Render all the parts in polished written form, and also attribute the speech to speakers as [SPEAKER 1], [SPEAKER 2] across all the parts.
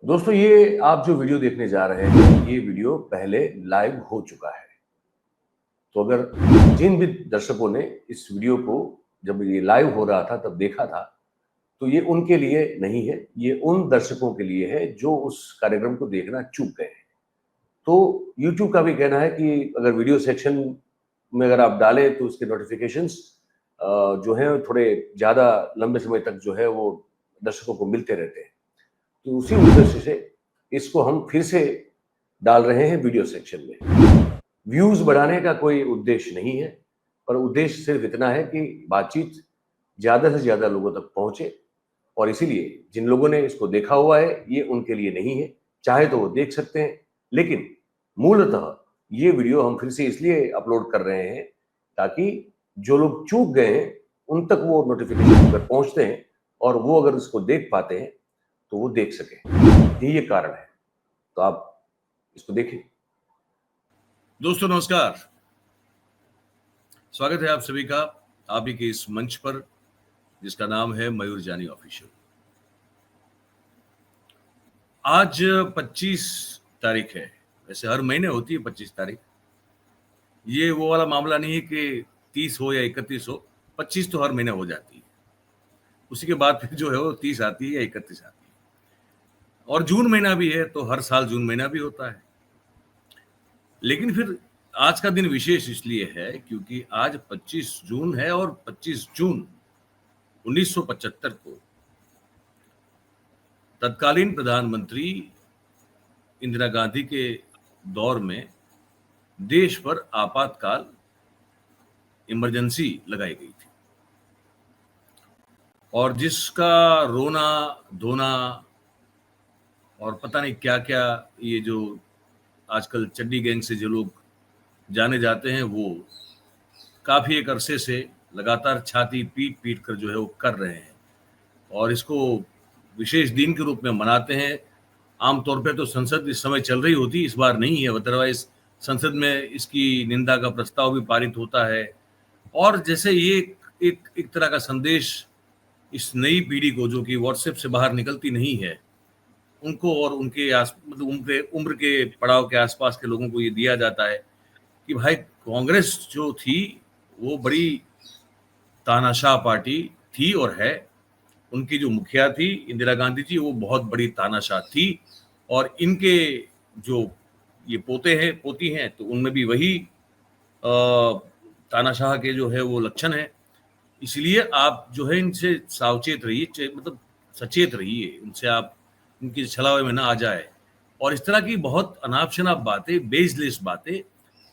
[SPEAKER 1] दोस्तों, ये आप जो वीडियो देखने जा रहे हैं, ये वीडियो पहले लाइव हो चुका है। तो अगर जिन भी दर्शकों ने इस वीडियो को जब ये लाइव हो रहा था तब देखा था, तो ये उनके लिए नहीं है, ये उन दर्शकों के लिए है जो उस कार्यक्रम को देखना चूक गए हैं। तो यूट्यूब का भी कहना है कि अगर वीडियो सेक्शन में अगर आप डालें तो उसके नोटिफिकेशंस जो हैं थोड़े ज़्यादा लंबे समय तक जो है वो दर्शकों को मिलते रहते हैं। तो उसी उद्देश्य से इसको हम फिर से डाल रहे हैं वीडियो सेक्शन में। व्यूज बढ़ाने का कोई उद्देश्य नहीं है, पर उद्देश्य सिर्फ इतना है कि बातचीत ज्यादा से ज्यादा लोगों तक पहुंचे। और इसीलिए जिन लोगों ने इसको देखा हुआ है, ये उनके लिए नहीं है। चाहे तो वो देख सकते हैं, लेकिन मूलतः ये वीडियो हम फिर से इसलिए अपलोड कर रहे हैं ताकि जो लोग चूक गए हैं उन तक वो नोटिफिकेशन पर पहुंचते हैं, और वो अगर इसको देख पाते हैं तो वो देख सके। ये कारण है। तो आप इसको देखें।
[SPEAKER 2] दोस्तों नमस्कार, स्वागत है आप सभी का आप ही के इस मंच पर जिसका नाम है मयूर जानी ऑफिशियल। आज 25 तारीख है। वैसे हर महीने होती है 25 तारीख। ये वो वाला मामला नहीं है कि 30 हो या 31 हो, 25 तो हर महीने हो जाती है। उसी के बाद फिर जो है वो 30 आती है या 31 आती है। और जून महीना भी है तो हर साल जून महीना भी होता है। लेकिन फिर आज का दिन विशेष इसलिए है क्योंकि आज 25 जून है और 25 जून 1975 को तत्कालीन प्रधानमंत्री इंदिरा गांधी के दौर में देश पर आपातकाल इमरजेंसी लगाई गई थी, और जिसका रोना धोना और पता नहीं क्या क्या, ये जो आजकल चड्डी गैंग से जो लोग जाने जाते हैं, वो काफी एक अरसे से लगातार छाती पीट पीट कर जो है वो कर रहे हैं और इसको विशेष दिन के रूप में मनाते हैं। आमतौर पे तो संसद इस समय चल रही होती, इस बार नहीं है, अदरवाइज संसद में इसकी निंदा का प्रस्ताव भी पारित होता है। और जैसे ये एक तरह का संदेश इस नई पीढ़ी को, जो कि व्हाट्सएप से बाहर निकलती नहीं है, उनको और उनके मतलब उम्र के पड़ाव के आसपास के लोगों को ये दिया जाता है कि भाई कांग्रेस जो थी वो बड़ी तानाशाह पार्टी थी और है। उनकी जो मुखिया थी इंदिरा गांधी जी, वो बहुत बड़ी तानाशाह थी, और इनके जो ये पोते हैं पोती हैं तो उनमें भी वही तानाशाह के जो है वो लक्षण है। इसलिए आप जो है इनसे सावचेत रहिए, मतलब सचेत रहिए, उनसे आप उनकी छलावे में ना आ जाए। और इस तरह की बहुत अनाप शनाप बातें, बेसलेस बातें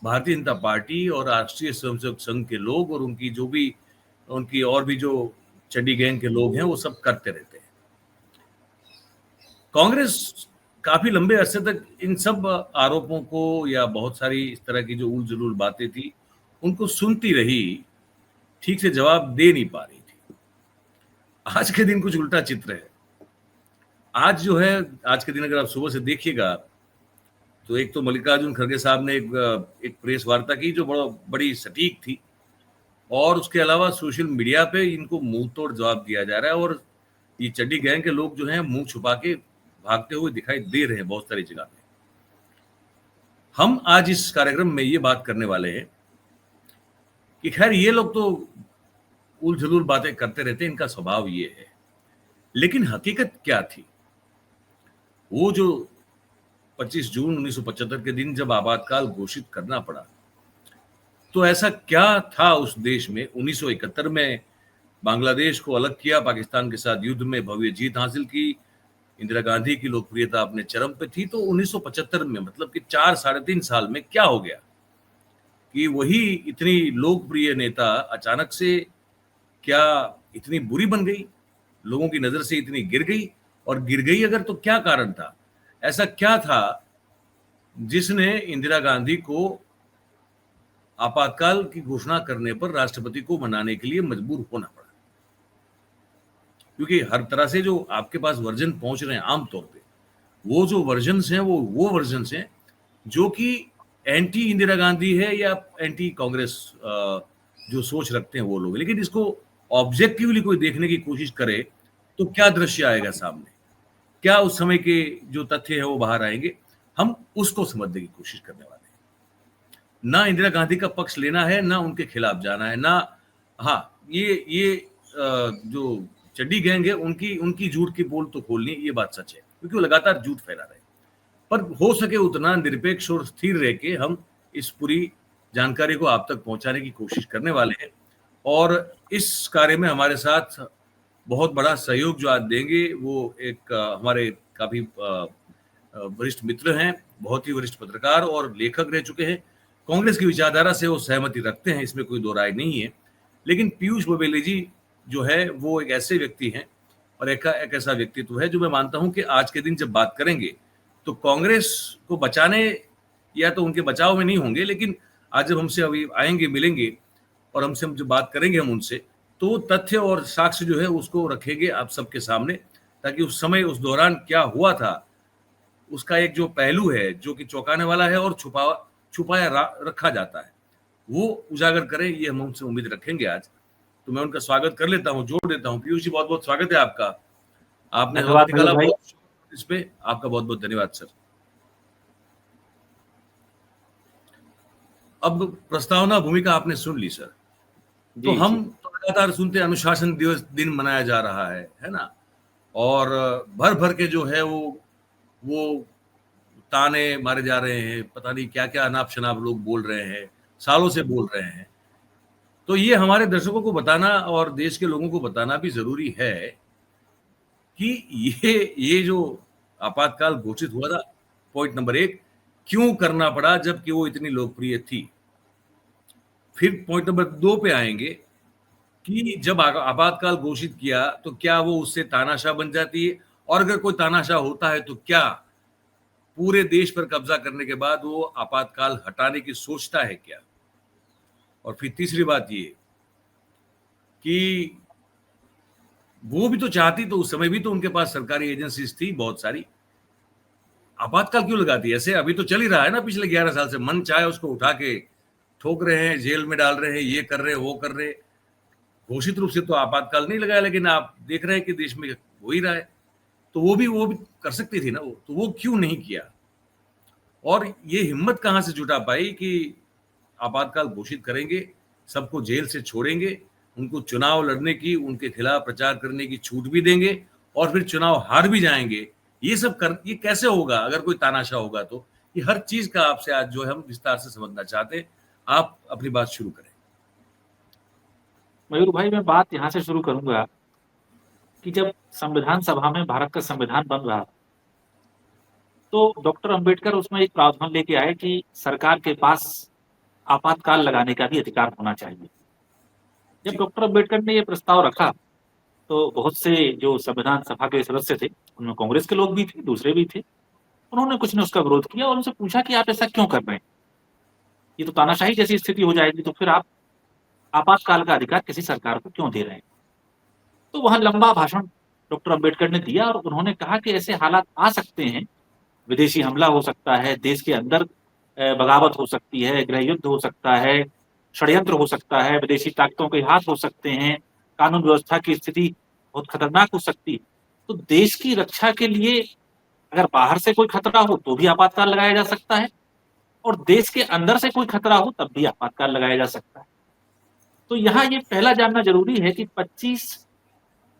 [SPEAKER 2] भारतीय जनता पार्टी और राष्ट्रीय स्वयंसेवक संघ के लोग और उनकी जो भी उनकी और भी जो चड्डी गैंग के लोग हैं वो सब करते रहते हैं। कांग्रेस काफी लंबे अरसे तक इन सब आरोपों को या बहुत सारी इस तरह की जो उल जलूल बातें थी उनको सुनती रही, ठीक से जवाब दे नहीं पा रही थी। आज के दिन कुछ उल्टा चित्र है। आज जो है, आज के दिन अगर आप सुबह से देखिएगा तो एक तो मल्लिकार्जुन खड़गे साहब ने एक प्रेस वार्ता की जो बड़ी सटीक थी, और उसके अलावा सोशल मीडिया पे इनको मुंह तोड़ जवाब दिया जा रहा है। और ये चड्डी गैंग के लोग जो हैं मुंह छुपा के भागते हुए दिखाई दे रहे हैं बहुत सारी जगह पे। हम आज इस कार्यक्रम में ये बात करने वाले हैं कि खैर ये लोग तो उल जलूल बातें करते रहते हैं, इनका स्वभाव ये है, लेकिन हकीकत क्या थी? वो जो 25 जून 1975 के दिन जब आपातकाल घोषित करना पड़ा, तो ऐसा क्या था उस देश में? 1971 में बांग्लादेश को अलग किया, पाकिस्तान के साथ युद्ध में भव्य जीत हासिल की, इंदिरा गांधी की लोकप्रियता अपने चरम पे थी। तो 1975 में, मतलब कि 4 साढ़े 3 साल में क्या हो गया कि वही इतनी लोकप्रिय नेता अचानक से क्या इतनी बुरी बन गई, लोगों की नजर से इतनी गिर गई? और गिर गई अगर तो क्या कारण था? ऐसा क्या था जिसने इंदिरा गांधी को आपातकाल की घोषणा करने पर राष्ट्रपति को मनाने के लिए मजबूर होना पड़ा? क्योंकि हर तरह से जो आपके पास वर्जन पहुंच रहे हैं आमतौर पे, वो जो वर्जन्स हैं वो वर्जन्स हैं जो कि एंटी इंदिरा गांधी है या एंटी कांग्रेस जो सोच रखते हैं वो लोग। लेकिन इसको ऑब्जेक्टिवली कोई देखने की कोशिश करे तो क्या दृश्य आएगा सामने? क्या उस समय के जो तथ्य है वो बाहर आएंगे, हम उसको समझने की कोशिश करने वाले हैं। ना इंदिरा गांधी का पक्ष लेना है, ना उनके खिलाफ जाना है, ना हाँ ये जो चड्डी गैंग है उनकी उनकी झूठ की पोल तो खोलनी, ये बात सच है, क्योंकि वो लगातार झूठ फैला रहे हैं। पर हो सके उतना निरपेक्ष और स्थिर रह के हम इस पूरी जानकारी को आप तक पहुंचाने की कोशिश करने वाले हैं। और इस कार्य में हमारे साथ बहुत बड़ा सहयोग जो आज देंगे वो एक हमारे काफी वरिष्ठ मित्र हैं, बहुत ही वरिष्ठ पत्रकार और लेखक रह चुके हैं। कांग्रेस की विचारधारा से वो सहमति रखते हैं, इसमें कोई दो राय नहीं है। लेकिन पीयूष बबेली जी जो है वो एक ऐसे व्यक्ति हैं और एक ऐसा व्यक्तित्व है जो मैं मानता हूं कि आज के दिन जब बात करेंगे तो कांग्रेस को बचाने या तो उनके बचाव में नहीं होंगे, लेकिन आज जब हमसे अभी आएंगे, मिलेंगे और हमसे हम जब बात करेंगे हम उनसे, तो तथ्य और साक्ष्य जो है उसको रखेंगे आप सबके सामने, ताकि उस समय उस दौरान क्या हुआ था उसका एक जो पहलू है जो कि चौंकाने वाला है और छुपाया रखा जाता है वो उजागर करें, ये हम उनसे उम्मीद रखेंगे आज। तो मैं उनका स्वागत कर लेता हूँ, जोड़ देता हूँ। पीयूष जी बहुत बहुत स्वागत है आपका, आपने वक्त निकाला बहुत इस पे, आपका बहुत बहुत धन्यवाद सर। अब प्रस्तावना भूमिका आपने सुन ली सर, तो हम तो लगातार सुनते अनुशासन दिवस दिन मनाया जा रहा है ना, और भर भर के जो है वो ताने मारे जा रहे हैं, पता नहीं क्या क्या अनाप शनाप लोग बोल रहे हैं, सालों से बोल रहे हैं। तो ये हमारे दर्शकों को बताना और देश के लोगों को बताना भी जरूरी है कि ये जो आपातकाल घोषित हुआ था, पॉइंट नंबर 1, क्यों करना पड़ा जबकि वो इतनी लोकप्रिय थी। फिर पॉइंट नंबर 2 पे आएंगे कि जब आपातकाल घोषित किया तो क्या वो उससे तानाशाह बन जाती है, और अगर कोई तानाशाह होता है तो क्या पूरे देश पर कब्जा करने के बाद वो आपातकाल हटाने की सोचता है क्या। और फिर तीसरी बात ये कि वो भी तो चाहती, तो उस समय भी तो उनके पास सरकारी एजेंसीज थी बहुत सारी, आपातकाल क्यों लगाती? ऐसे अभी तो चल ही रहा है ना, पिछले 11 साल से मन चाहे उसको उठा के ठोक रहे हैं, जेल में डाल रहे हैं, ये कर रहे हैं, वो कर रहे हैं। घोषित रूप से तो आपातकाल नहीं लगाया, लेकिन आप देख रहे हैं कि देश में हो ही रहा है, तो वो भी कर सकती थी ना, वो तो वो क्यों नहीं किया। और ये हिम्मत कहां से जुटा पाई कि आपातकाल घोषित करेंगे, सबको जेल से छोड़ेंगे, उनको चुनाव लड़ने की, उनके खिलाफ प्रचार करने की छूट भी देंगे, और फिर चुनाव हार भी जाएंगे। ये कैसे होगा अगर कोई तानाशाह होगा? तो ये हर चीज का आपसे आज जो है हम विस्तार से समझना चाहते हैं। आप अपनी बात शुरू करें।
[SPEAKER 3] मयूर भाई, मैं बात यहाँ से शुरू करूंगा कि जब संविधान सभा में भारत का संविधान बन रहा तो डॉक्टर अंबेडकर उसमें एक प्रावधान लेके आए कि सरकार के पास आपातकाल लगाने का भी अधिकार होना चाहिए। जब डॉक्टर अंबेडकर ने ये प्रस्ताव रखा तो बहुत से जो संविधान सभा के सदस्य थे, उनमें कांग्रेस के लोग भी थे, दूसरे भी थे, उन्होंने कुछ ने उसका विरोध किया और उनसे पूछा कि आप ऐसा क्यों कर रहे हैं, ये तो तानाशाही जैसी स्थिति हो जाएगी, तो फिर आप आपातकाल का अधिकार किसी सरकार को क्यों दे रहे हैं। तो वहां लंबा भाषण डॉक्टर अंबेडकर ने दिया और उन्होंने कहा कि ऐसे हालात आ सकते हैं, विदेशी हमला हो सकता है, देश के अंदर बगावत हो सकती है, गृह युद्ध हो सकता है, षड्यंत्र हो सकता है, विदेशी ताकतों के हाथ हो सकते हैं, कानून व्यवस्था की स्थिति बहुत खतरनाक हो सकती है। तो देश की रक्षा के लिए अगर बाहर से कोई खतरा हो तो भी आपातकाल लगाया जा सकता है, और देश के अंदर से कोई खतरा हो तब भी आपातकाल लगाया जा सकता है। तो यहाँ ये पहला जानना जरूरी है कि 25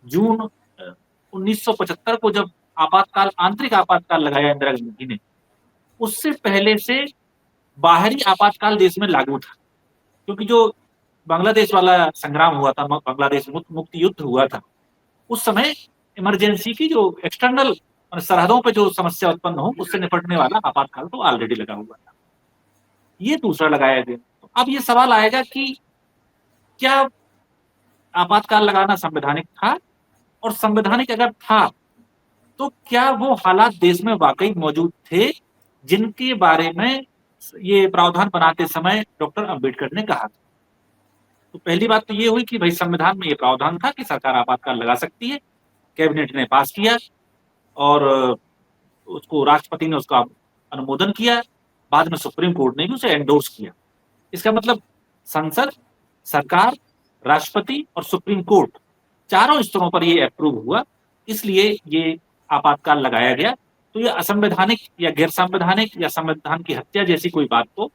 [SPEAKER 3] जून 1975 को जब आंतरिक आपातकाल लगाया इंदिरा गांधी ने, उससे पहले से बाहरी आपातकाल देश में लागू था, क्योंकि जो बांग्लादेश वाला संग्राम हुआ था, बांग्लादेश मुक्ति युद्ध हुआ था, उस समय इमरजेंसी की जो एक्सटर्नल सरहदों पे जो समस्या उत्पन्न हो उससे निपटने वाला आपातकाल तो ऑलरेडी लगा हुआ था, ये दूसरा लगाया गया। तो अब ये सवाल आएगा कि क्या आपातकाल लगाना संवैधानिक था, और संवैधानिक अगर था तो क्या वो हालात देश में वाकई मौजूद थे जिनके बारे में ये प्रावधान बनाते समय डॉक्टर अंबेडकर ने कहा था। तो पहली बात तो ये हुई कि भाई संविधान में ये प्रावधान था कि सरकार आपातकाल लगा सकती है, कैबिनेट ने पास किया और उसको राष्ट्रपति ने उसका अनुमोदन किया, बाद में सुप्रीम कोर्ट ने भी उसे एंडोर्स किया। इसका मतलब संसद, सरकार, राष्ट्रपति और सुप्रीम कोर्ट चारों स्तरों पर ये अप्रूव हुआ, इसलिए ये आपातकाल लगाया गया, तो ये असंवैधानिक या गैर संवैधानिक या संविधान की हत्या जैसी कोई बात तो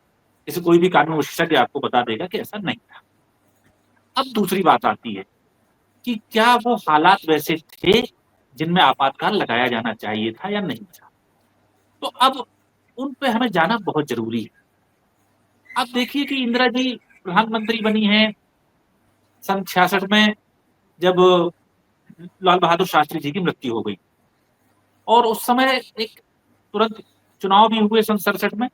[SPEAKER 3] जैसे कोई भी कानून विशेषज्ञ आपको बता देगा कि ऐसा नहीं था। अब दूसरी बात आती है कि क्या वो हालात वैसे थे जिनमें आपातकाल लगाया जाना चाहिए था या नहीं था? तो अब उन पे हमें जाना बहुत जरूरी है। अब देखिए कि इंदिरा जी प्रधानमंत्री बनी हैं सन 66 में, जब लाल बहादुर शास्त्री जी की मृत्यु हो गई, और उस समय एक तुरंत चुनाव भी हुए सन 67 में,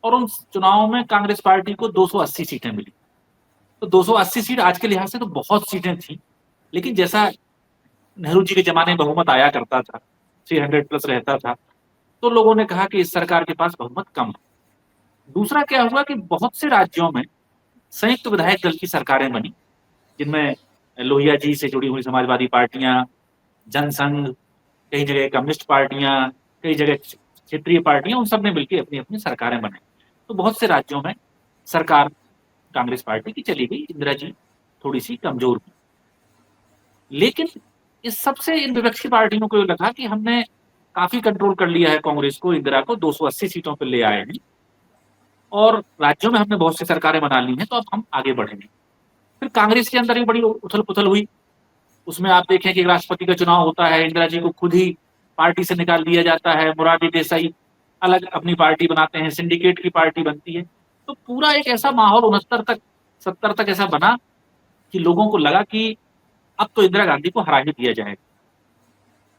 [SPEAKER 3] और उन चुनावों में कांग्रेस पार्टी को 280 सीटें मिली। तो 280 सीट आज के लिहाज से तो बहुत सीटें थी, लेकिन जैसा नेहरू जी के जमाने में बहुमत आया करता था, 300 प्लस रहता था, तो लोगों ने कहा कि इस सरकार के पास बहुमत कम है। दूसरा क्या हुआ कि बहुत से राज्यों में संयुक्त विधायक दल की सरकारें बनी, जिनमें लोहिया जी से जुड़ी हुई समाजवादी पार्टियां, जनसंघ, कई जगह कम्युनिस्ट पार्टियां, कई जगह क्षेत्रीय पार्टियां, उन सब ने मिलकर अपनी अपनी सरकारें बनाई। तो बहुत से राज्यों में सरकार कांग्रेस पार्टी की चली गई, इंदिरा जी थोड़ी सी कमजोर हुई। लेकिन इस सबसे इन विपक्षी पार्टियों को लगा कि हमने काफी कंट्रोल कर लिया है कांग्रेस को, इंदिरा को 280 सीटों पर ले आए हैं, और राज्यों में हमने बहुत सी सरकारें बना ली हैं, तो अब हम आगे बढ़ेंगे। फिर कांग्रेस के अंदर भी बड़ी उथल पुथल हुई। उसमें आप देखें कि राष्ट्रपति का चुनाव होता है, इंदिरा जी को खुद ही पार्टी से निकाल दिया जाता है, मोरारजी देसाई अलग अपनी पार्टी बनाते हैं, सिंडिकेट की पार्टी बनती है। तो पूरा एक ऐसा माहौल 69 तक 70 तक ऐसा बना कि लोगों को लगा कि अब तो इंदिरा गांधी को हरा ही दिया जाएगा।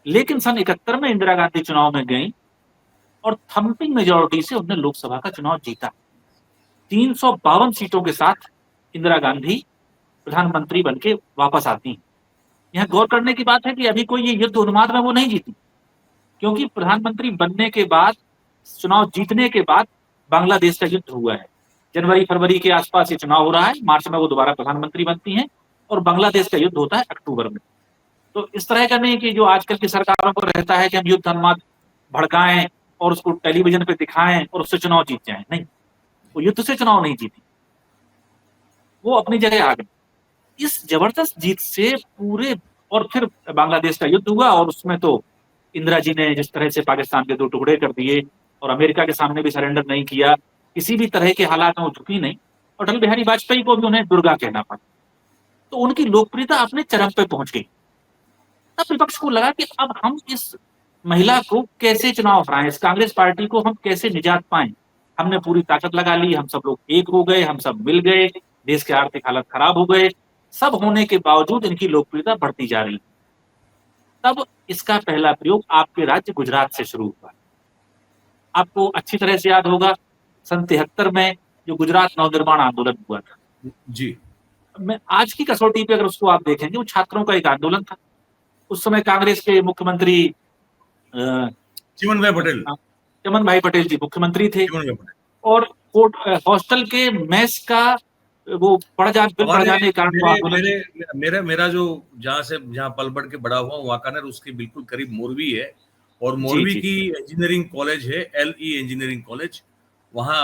[SPEAKER 3] लेकिन सन 71 में इंदिरा गांधी चुनाव में गई और थंपिंग मेजोरिटी से उन्होंने लोकसभा का चुनाव जीता। 352 सीटों के साथ इंदिरा गांधी प्रधानमंत्री बनके वापस आती हैं। यह गौर करने की बात है कि अभी कोई ये युद्ध उन्माद में वो नहीं जीती, क्योंकि प्रधानमंत्री बनने के बाद, चुनाव जीतने के बाद बांग्लादेश का युद्ध हुआ है। जनवरी फरवरी के आसपास ये चुनाव हो रहा है, मार्च में वो दोबारा प्रधानमंत्री बनती हैं, और बांग्लादेश का युद्ध होता है अक्टूबर में। तो इस तरह का नहीं कि जो आजकल की सरकारों को रहता है कि हम युद्ध उन्माद भड़काएं और उसको टेलीविजन पे दिखाएं और उससे चुनाव जीत जाएं। नहीं, वो युद्ध से चुनाव नहीं जीती, वो अपनी जगह आ गई। इस जबरदस्त जीत से पूरे, और फिर बांग्लादेश का युद्ध हुआ, और उसमें तो इंदिरा जी ने जिस तरह से पाकिस्तान के 2 टुकड़े कर दिए और अमेरिका के सामने भी सरेंडर नहीं किया, किसी भी तरह के हालात में वो झुकी नहीं, और अटल बिहारी वाजपेयी को भी उन्हें दुर्गा कहना पड़ा। तो उनकी लोकप्रियता अपने चरम पे पहुंच गई। तब विपक्ष को लगा कि अब हम इस महिला को कैसे चुनाव हराएं, इस कांग्रेस पार्टी को हम कैसे निजात पाएं। हमने पूरी ताकत लगा ली, हम सब लोग एक हो गए, हम सब मिल गए, देश के आर्थिक हालत खराब हो गए, सब होने के बावजूद इनकी लोकप्रियता बढ़ती जा रही। तब इसका पहला प्रयोग आपके राज्य गुजरात से शुरू हुआ। आपको अच्छी तरह से याद होगा सन 73 में जो गुजरात नवनिर्माण आंदोलन हुआ था।
[SPEAKER 2] जी,
[SPEAKER 3] मैं आज की कसौटी पे अगर उसको आप देखेंगे, वो छात्रों का एक आंदोलन था। उस समय कांग्रेस के मुख्यमंत्री
[SPEAKER 2] चिमन भाई पटेल,
[SPEAKER 3] चमन भाई पटेल जी मुख्यमंत्री थे,
[SPEAKER 2] चिमन भाई पटेल।
[SPEAKER 3] और हॉस्टल के मेस का वो बिल पड़ जाने के कारण वो
[SPEAKER 2] मेरे
[SPEAKER 3] आंदोलन।
[SPEAKER 2] मेरे मेरा मेरा जो जहाँ पल बढ़ के बड़ा हुआ वाकानेर, उसके बिल्कुल करीब मोरवी है, और मोरवी
[SPEAKER 3] जी।
[SPEAKER 2] की इंजीनियरिंग कॉलेज है, LE इंजीनियरिंग कॉलेज, वहां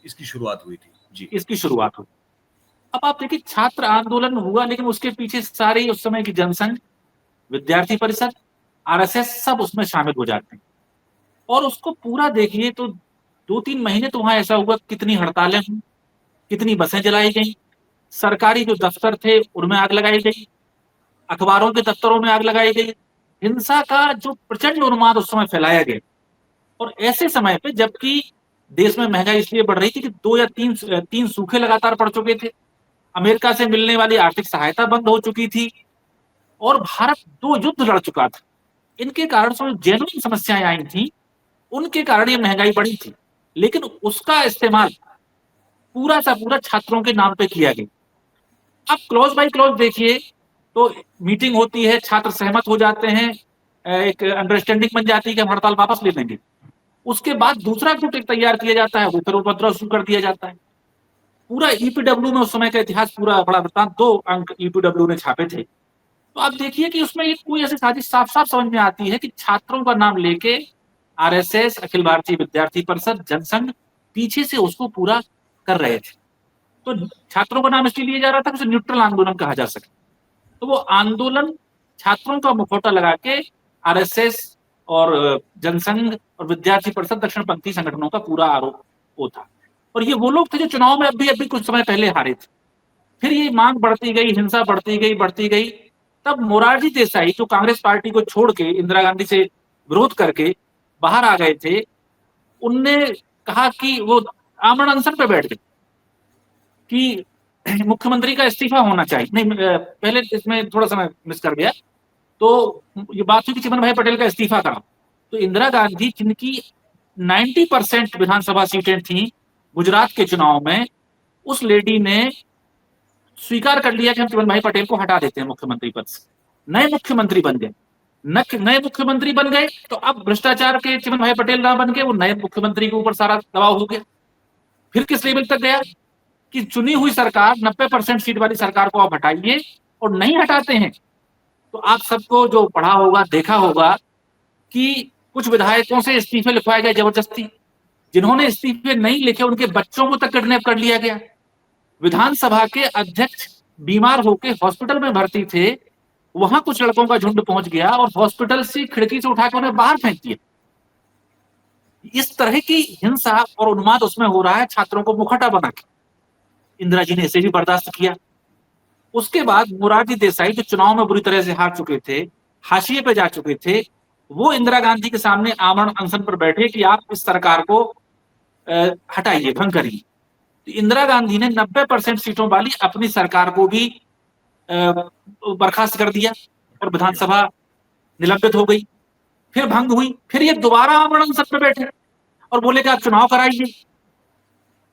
[SPEAKER 2] इसकी शुरुआत हुई थी। जी,
[SPEAKER 3] इसकी शुरुआत हुई। अब आप देखिए, छात्र आंदोलन हुआ, लेकिन उसके पीछे सारी उस समय की जनसंघ, विद्यार्थी परिषद, RSS सब उसमें शामिल हो जाते हैं। और उसको पूरा देखिए तो 2-3 महीने तो वहां ऐसा हुआ, कितनी हड़तालें हुई, कितनी बसें जलाई गई, सरकारी जो दफ्तर थे उनमें आग लगाई गई, अखबारों के दफ्तरों में आग लगाई गई। हिंसा का जो प्रचंड उन्माद उस समय फैलाया गया, और ऐसे समय पे जबकि देश में महंगाई इसलिए बढ़ रही थी कि 2 या 3 सूखे लगातार पड़ चुके थे, अमेरिका से मिलने वाली आर्थिक सहायता बंद हो चुकी थी, और भारत 2 युद्ध लड़ चुका था। इनके कारण से जेन्युइन समस्याएं आई थी, उनके कारण ये महंगाई बढ़ी थी, लेकिन उसका इस्तेमाल पूरा सा पूरा छात्रों के नाम पे किया गया। अब क्लॉज बाय क्लॉज देखिए, तो मीटिंग होती है, छात्र सहमत हो जाते हैं, एक अंडरस्टैंडिंग बन जाती है कि हम हड़ताल वापस ले लेंगे। उसके बाद दूसरा गुट एक तैयार किया जाता है, वो फिर उपद्रव शुरू कर दिया जाता है। पूरा ईपीडब्ल्यू में उस समय का इतिहास, पूरा बड़ा वृत्तांत, 2 अंक ईपीडब्ल्यू ने छापे थे। तो आप देखिए कि उसमें एक कोई ऐसी साजिश साफ साफ समझ में आती है कि छात्रों का नाम लेके RSS, अखिल भारतीय विद्यार्थी परिषद, जनसंघ पीछे से उसको पूरा कर रहे थे। तो छात्रों का नाम इसलिए लिया जा रहा था कि उसे न्यूट्रल आंदोलन कहा जा सके। तो वो आंदोलन छात्रों का मुखौटा लगा के RSS और जनसंघ और विद्यार्थी परिषद दक्षिणपंथी संगठनों का पूरा आरोप वो था। और ये वो लोग थे जो चुनाव में अभी कुछ समय पहले हारे थे। फिर ये मांग बढ़ती गई, हिंसा बढ़ती गई। तब मोरारजी देसाई जो कांग्रेस पार्टी को छोड़ के इंदिरा गांधी से विरोध करके बाहर आ गए थे, उनने कहा कि वो आमरण अनशन पे बैठ गए कि मुख्यमंत्री का इस्तीफा होना चाहिए। नहीं, पहले इसमें थोड़ा सा मैं मिस कर गया। तो ये बात हुई कि चिमन भाई पटेल का इस्तीफा करा। तो इंदिरा गांधी, जिनकी 90% विधानसभा सीटें थी गुजरात के चुनाव में, उस लेडी ने स्वीकार कर लिया कि हम चिमन भाई पटेल को हटा देते हैं मुख्यमंत्री पद से। नए मुख्यमंत्री बन गए। नए मुख्यमंत्री बन गए तो अब भ्रष्टाचार के चिमन भाई पटेल ना बन के वो नए मुख्यमंत्री के ऊपर सारा दबाव हो गया। फिर किस लेवल तक गया कि चुनी हुई सरकार, 90% सीट वाली सरकार को आप हटाइए, और नहीं हटाते हैं तो आप सबको जो पढ़ा होगा, देखा होगा कि कुछ विधायकों से इस्तीफे लिखवाए गए जबरदस्ती। जिन्होंने इस्तीफे नहीं लिखे उनके बच्चों को तक किडनैप कर लिया गया। विधानसभा के अध्यक्ष बीमार होकर हॉस्पिटल में भर्ती थे, वहां कुछ लड़कों का झुंड पहुंच गया और हॉस्पिटल से खिड़की से उठाकर उन्हें बाहर फेंक दिया। इस तरह की हिंसा और उन्माद उसमें हो रहा है, छात्रों को मुखौटा बना के। इंदिरा जी ने इसे भी बर्दाश्त किया। उसके बाद मोरारजी देसाई जो चुनाव में बुरी तरह से हार चुके थे, हाशिए पे जा चुके थे, वो इंदिरा गांधी के सामने आमरण अनशन पर बैठे कि आप इस सरकार को हटाइए, भंग करिए। तो इंदिरा गांधी ने 90% सीटों वाली अपनी सरकार को भी बर्खास्त कर दिया और विधानसभा निलंबित हो गई। फिर भंग हुई, फिर ये दोबारा आमरण अनशन पर बैठे और बोले कि आप चुनाव कराइए।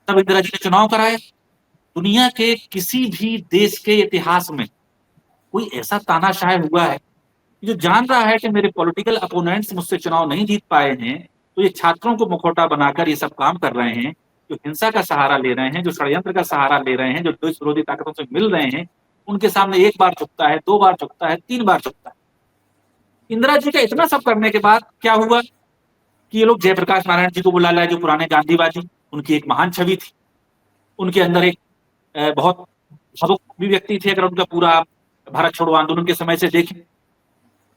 [SPEAKER 3] तब इंदिरा जी ने चुनाव कराया। दुनिया के किसी भी देश के इतिहास में कोई ऐसा तानाशाह हुआ है जो जान रहा है कि मेरे पॉलिटिकल अपोनेंट्स मुझसे चुनाव नहीं जीत पाए हैं, तो ये छात्रों को मुखौटा बनाकर ये सब काम कर रहे हैं, जो हिंसा का सहारा ले रहे हैं, जो षड्यंत्र का सहारा ले रहे हैं, जो देश विरोधी ताकतों से मिल रहे हैं, उनके सामने एक बार झुकता है, 2 बार झुकता है, 3 बार झुकता है। इंदिरा जी का इतना सब करने के बाद क्या हुआ कि ये लोग जयप्रकाश नारायण जी को बुला लाए, जो पुराने गांधीवादी, उनकी एक महान छवि थी। उनके अंदर एक बहुत भावुक भी व्यक्ति थे। अगर उनका पूरा भारत छोड़ो आंदोलन के समय से देखें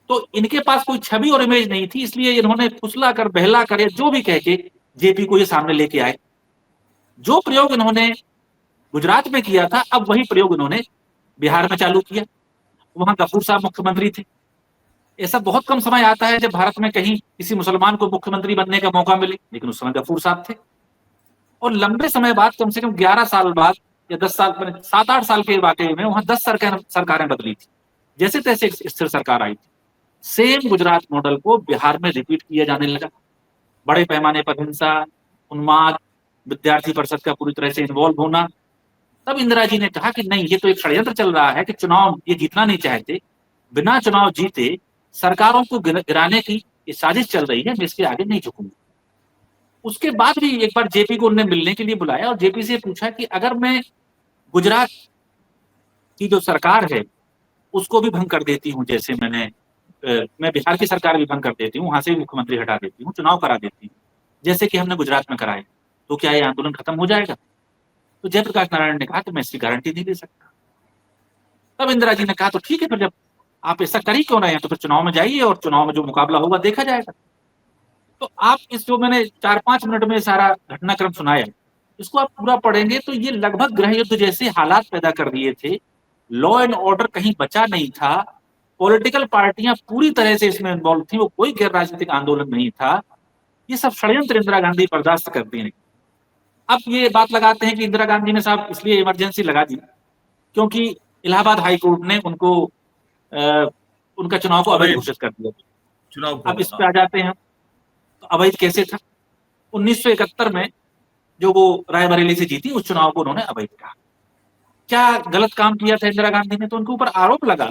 [SPEAKER 3] तो इनके पास कोई छवि और इमेज नहीं थी, इसलिए इन्होंने फुसला कर, बहला कर, जो भी कह के जेपी को ये सामने लेके आए। जो प्रयोग इन्होंने गुजरात में किया था, अब वही प्रयोग इन्होंने बिहार में चालू किया। वहां गफूर साहब मुख्यमंत्री थे। ऐसा बहुत कम समय आता है जब भारत में कहीं किसी मुसलमान को मुख्यमंत्री बनने का मौका मिले, लेकिन उस समय गफूर साहब थे। और लंबे समय बाद, कम से कम 11 साल बाद या 10 साल, 7-8 साल के वाकई में वहां 10 सरकारें बदली थी। जैसे तैसे एक स्थिर सरकार आई थी। सेम गुजरात मॉडल को बिहार में रिपीट किया जाने लगा। बड़े पैमाने पर हिंसा, उन्माद, विद्यार्थी परिषद का पूरी तरह से इन्वॉल्व होना। तब इंदिरा जी ने कहा कि नहीं, ये तो एक षड्यंत्र चल रहा है कि चुनाव ये जीतना नहीं चाहते, बिना चुनाव जीते सरकारों को गिराने की ये साजिश चल रही है, मैं इसके आगे नहीं झुकूंगा। उसके बाद भी एक बार जेपी को उन्होंने मिलने के लिए बुलाया और जेपी से पूछा कि अगर मैं गुजरात की जो सरकार है उसको भी भंग कर देती हूँ, जैसे मैं बिहार की सरकार भी भंग कर देती हूँ, वहां से भी मुख्यमंत्री हटा देती हूँ, चुनाव करा देती हूँ, जैसे कि हमने गुजरात में कराए, तो क्या ये आंदोलन खत्म हो जाएगा? तो जयप्रकाश नारायण ने कहा कि मैं इसकी गारंटी नहीं दे सकता। तब इंदिरा जी ने कहा तो ठीक है, फिर जब आप ऐसा कर ही क्यों रहे हैं तो फिर चुनाव में जाइए और चुनाव में जो मुकाबला होगा देखा जाएगा। तो आप इस जो मैंने 4-5 मिनट में सारा घटनाक्रम सुनाया, इसको आप पूरा पढ़ेंगे तो ये लगभग गृह युद्ध जैसे हालात पैदा कर दिए थे। लॉ एंड ऑर्डर कहीं बचा नहीं था। पॉलिटिकल पार्टियां पूरी तरह से इसमें इन्वॉल्व थी, वो कोई गैर राजनीतिक आंदोलन नहीं था। ये सब षड्यंत्र इंदिरा गांधी बर्दाश्त करती हैं। अब ये बात लगाते हैं कि इंदिरा गांधी ने साहब इसलिए इमरजेंसी लगा दी क्योंकि इलाहाबाद हाई कोर्ट ने उनका चुनाव को अवैध घोषित कर दिया।
[SPEAKER 2] चुनाव
[SPEAKER 3] अब इस पे आ जाते हैं तो अवैध कैसे था? 1971 में जो वो रायबरेली से जीती, उस चुनाव को उन्होंने अवैध कहा। क्या गलत काम किया था इंदिरा गांधी ने? तो उनके ऊपर आरोप लगा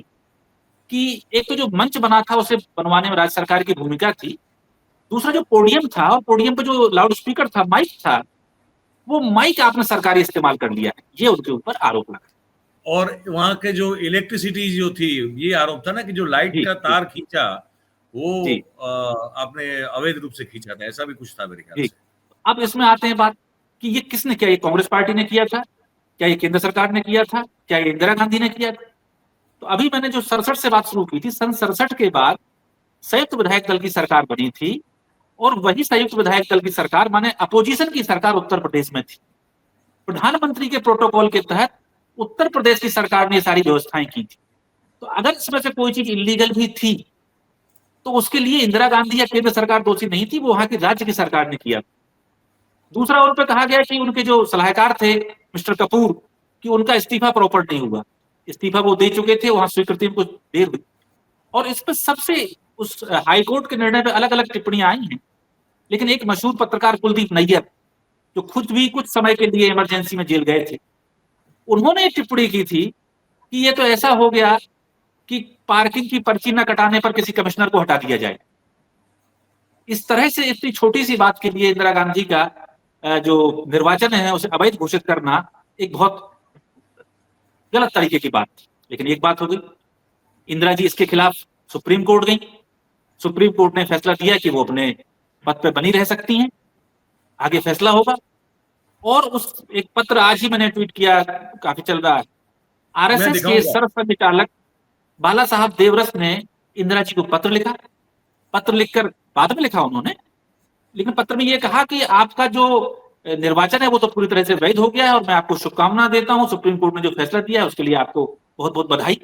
[SPEAKER 3] कि एक तो जो मंच बना था उसे बनवाने में राज्य सरकार की भूमिका थी, दूसरा जो पोडियम था और पोडियम पे जो लाउड स्पीकर था, माइक था, वो माइक आपने सरकारी इस्तेमाल कर लिया है, ये उनके ऊपर आरोप लगा।
[SPEAKER 2] और वहां के जो इलेक्ट्रिसिटी जो थी, ये आरोप था ना कि जो लाइट का तार खींचा वो आपने अवैध रूप से खींचा था, ऐसा भी कुछ था मेरे ख्याल से।
[SPEAKER 3] अब इसमें आते हैं बात कि ये किसने किया? ये कांग्रेस पार्टी ने किया था, क्या ये केंद्र सरकार ने किया था, क्या ये इंदिरा गांधी ने किया था? तो अभी मैंने जो 67 से बात शुरू की थी, सन 67 के बाद संयुक्त विधायक दल की सरकार बनी थी, और वही संयुक्त विधायक दल की सरकार माने अपोजिशन की सरकार उत्तर प्रदेश में थी। प्रधानमंत्री के प्रोटोकॉल के तहत उत्तर प्रदेश की सरकार ने ये सारी व्यवस्थाएं की थी। तो अगर इसमें से कोई चीज इलीगल भी थी तो उसके लिए इंदिरा गांधी या केंद्र सरकार दोषी नहीं थी, वो वहां की राज्य की सरकार ने किया। दूसरा, उन पर कहा गया कि उनके जो सलाहकार थे मिस्टर कपूर, कि उनका इस्तीफा प्रॉपर नहीं हुआ। इस्तीफा वो दे चुके थे, वहां स्वीकृति में कुछ देर हुई। और इस पर सबसे उस हाईकोर्ट के निर्णय पे अलग अलग टिप्पणियां आई हैं, लेकिन एक मशहूर पत्रकार कुलदीप नैयर, जो खुद भी कुछ समय के लिए इमरजेंसी में जेल गए थे, उन्होंने एक टिप्पणी की थी कि ये तो ऐसा हो गया कि पार्किंग की पर्ची न कटाने पर किसी कमिश्नर को हटा दिया जाए। इस तरह से इतनी छोटी सी बात के लिए इंदिरा गांधी का जो निर्वाचन है उसे अवैध घोषित करना एक बहुत गलत तरीके की बात थी। लेकिन एक बात हो गई, इंदिरा जी इसके खिलाफ सुप्रीम कोर्ट गई। सुप्रीम कोर्ट ने फैसला दिया कि वो अपने पद पर बनी रह सकती हैं, आगे फैसला होगा। और उस एक पत्र आज ही मैंने ट्वीट किया, काफी चल रहा है। आरएसएस के सर्वसंघचालक बाला साहब देवरस ने इंदिरा जी को पत्र लिखा। पत्र लिखकर बाद में लिखा उन्होंने, लेकिन पत्र में यह कहा कि आपका जो निर्वाचन है वो तो पूरी तरह से वैध हो गया है और मैं आपको शुभकामना देता हूं। सुप्रीम कोर्ट ने जो फैसला दिया है उसके लिए आपको बहुत बहुत बधाई।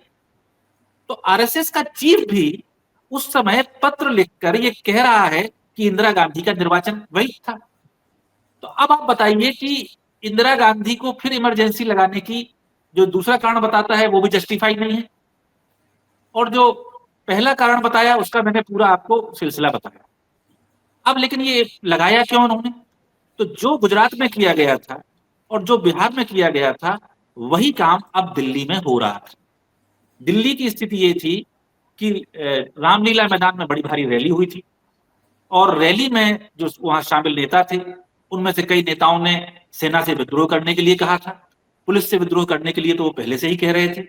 [SPEAKER 3] तो आरएसएस का चीफ भी उस समय पत्र लिखकर ये कह रहा है कि इंदिरा गांधी का निर्वाचन वैध था। तो अब आप बताइए कि इंदिरा गांधी को फिर इमरजेंसी लगाने की जो दूसरा कारण बताता है वो भी जस्टिफाई नहीं है, और जो पहला कारण बताया उसका मैंने पूरा आपको सिलसिला बताया। अब लेकिन ये लगाया क्यों उन्होंने? तो जो गुजरात में किया गया था और जो बिहार में किया गया था वही काम अब दिल्ली में हो रहा था। दिल्ली की स्थिति ये थी कि रामलीला मैदान में बड़ी भारी रैली हुई थी, और रैली में जो वहां शामिल नेता थे उनमें से कई नेताओं ने सेना से विद्रोह करने के लिए कहा था। पुलिस से विद्रोह करने के लिए तो वो पहले से ही कह रहे थे।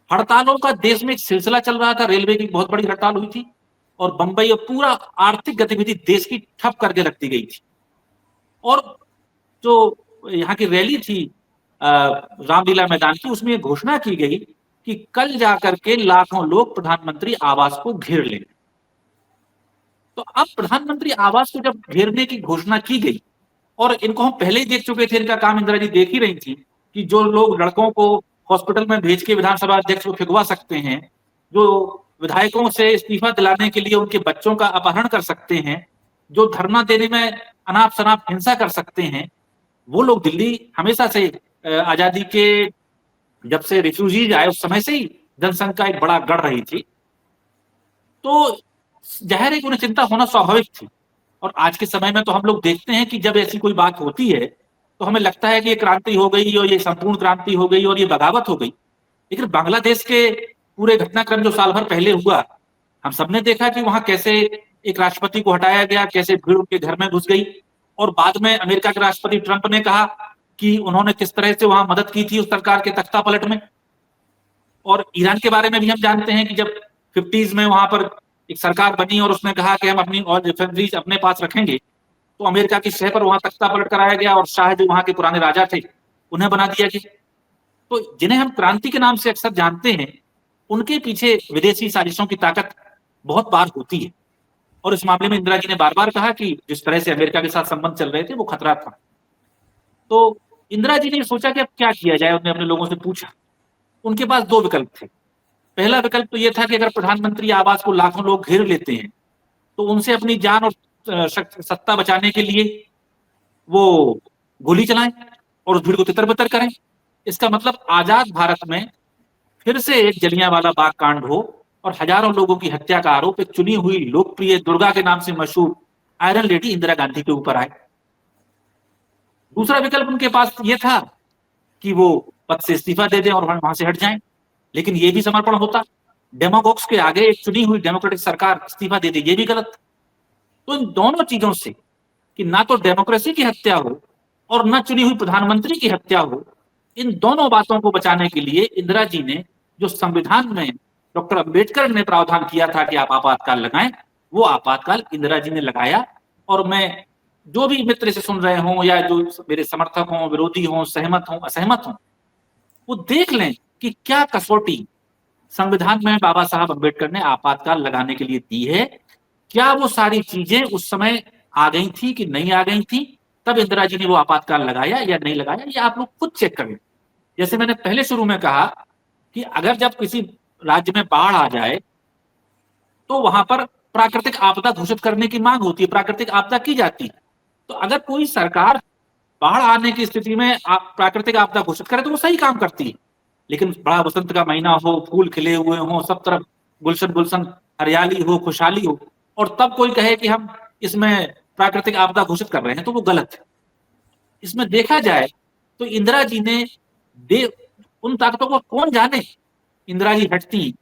[SPEAKER 3] हड़तालों का देश में एक सिलसिला चल रहा था, रेलवे की बहुत बड़ी हड़ताल हुई थी और बंबई और पूरा आर्थिक गतिविधि देश की ठप करके रख दी गई थी। और जो यहाँ की रैली थी रामलीला मैदान की, उसमें घोषणा की गई कि कल जाकर के लाखों लोग प्रधानमंत्री आवास को घेर लेंगे। तो अब प्रधानमंत्री आवास को जब घेरने की घोषणा की गई, और इनको हम पहले ही देख चुके थे, इनका काम इंदिरा जी देख ही रही थी कि जो लोग लड़कों को हॉस्पिटल में भेज के विधानसभा अध्यक्ष को फिगवा सकते हैं, जो विधायकों से इस्तीफा दिलाने के लिए उनके बच्चों का अपहरण कर सकते हैं, जो धरना देने में अनाप शनाप हिंसा कर सकते हैं, वो लोग दिल्ली हमेशा से आजादी के जब से रिफ्यूजीज आए उस समय से ही जनसंघ का एक बड़ा गढ़ रही थी। तो जाहिर है कि उन्हें चिंता होना स्वाभाविक थी। और आज के समय में तो हम लोग देखते हैं कि जब ऐसी कोई बात होती है तो हमें लगता है कि ये क्रांति हो गई और ये संपूर्ण क्रांति हो गई और ये बगावत हो गई। लेकिन बांग्लादेश के पूरे घटनाक्रम जो साल भर पहले हुआ, हम सबने देखा कि वहां कैसे एक राष्ट्रपति को हटाया गया, कैसे भीड़ उनके घर में घुस गई, और बाद में अमेरिका के राष्ट्रपति ट्रंप ने कहा कि उन्होंने किस तरह से वहां मदद की थी उस सरकार के तख्ता पलट में। और ईरान के बारे में भी हम जानते हैं कि जब 50s में वहां पर एक सरकार बनी और उसने कहा कि हम अपनी और रिफाइनरीज अपने पास रखेंगे, तो अमेरिका की शह पर वहां तख्ता पलट कराया गया और शाह जो वहां के पुराने राजा थे उन्हें बना दिया गया। तो जिन्हें हम क्रांति के नाम से अक्सर जानते हैं, उनके पीछे विदेशी साजिशों की ताकत बहुत बार होती है। और इस मामले में इंदिरा जी ने बार बार कहा कि जिस तरह से अमेरिका के साथ संबंध चल रहे थे वो खतरा था। तो इंदिरा जी ने सोचा कि अब क्या किया जाए, उन्होंने अपने लोगों से पूछा। उनके पास दो विकल्प थे। पहला विकल्प तो यह था कि अगर प्रधानमंत्री आवास को लाखों लोग घेर लेते हैं तो उनसे अपनी जान और सत्ता बचाने के लिए वो गोली चलाएं और उस भीड़ को तितर-बितर करें। इसका मतलब आजाद भारत में फिर से एक जलियांवाला बाग कांड हो और हजारों लोगों की हत्या का आरोप एक चुनी हुई लोकप्रिय दुर्गा के नाम से मशहूर आयरन लेडी इंदिरा गांधी के ऊपर आए। दूसरा विकल्प उनके पास यह था कि वो पद से इस्तीफा दे दें और वहां से हट जाएं, लेकिन ये भी समर्पण होता। डेमोक्रेट्स के आगे एक चुनी हुई डेमोक्रेटिक सरकार इस्तीफा दे दे, ये भी गलत। तो इन दोनों चीजों से, कि ना तो डेमोक्रेसी की हत्या हो और ना चुनी हुई प्रधानमंत्री की हत्या हो, इन दोनों बातों को बचाने के लिए इंदिरा जी ने जो संविधान में डॉक्टर अंबेडकर ने प्रावधान किया था कि आप आपातकाल लगाएं, वो आपातकाल इंदिरा जी ने लगाया। और मैं जो भी मित्र इसे सुन रहे हों या जो मेरे समर्थक हों, विरोधी हों, सहमत हों, असहमत हों, वो देख लें कि क्या कसौटी संविधान में बाबा साहब अम्बेडकर ने आपातकाल लगाने के लिए दी है। क्या वो सारी चीजें उस समय आ गई थी कि नहीं आ गई थी, तब इंदिरा जी ने वो आपातकाल लगाया या नहीं लगाया, ये आप लोग खुद चेक कर लें। जैसे मैंने पहले शुरू में कहा कि अगर जब किसी राज्य में बाढ़ आ जाए तो वहां पर प्राकृतिक आपदा घोषित करने की मांग होती है, प्राकृतिक आपदा की जाती है। तो अगर कोई सरकार बाढ़ आने की स्थिति में प्राकृतिक आपदा घोषित करे तो वो सही काम करती है। लेकिन बड़ा बसंत का महीना हो, फूल खिले हुए हों, सब तरफ गुलशन गुलशन हरियाली हो, खुशहाली हो, और तब कोई कहे कि हम इसमें प्राकृतिक आपदा घोषित कर रहे हैं, तो वो गलत है। इसमें देखा जाए तो इंदिरा जी ने उन ताकतों को कौन जाने, इंदिरा जी हटती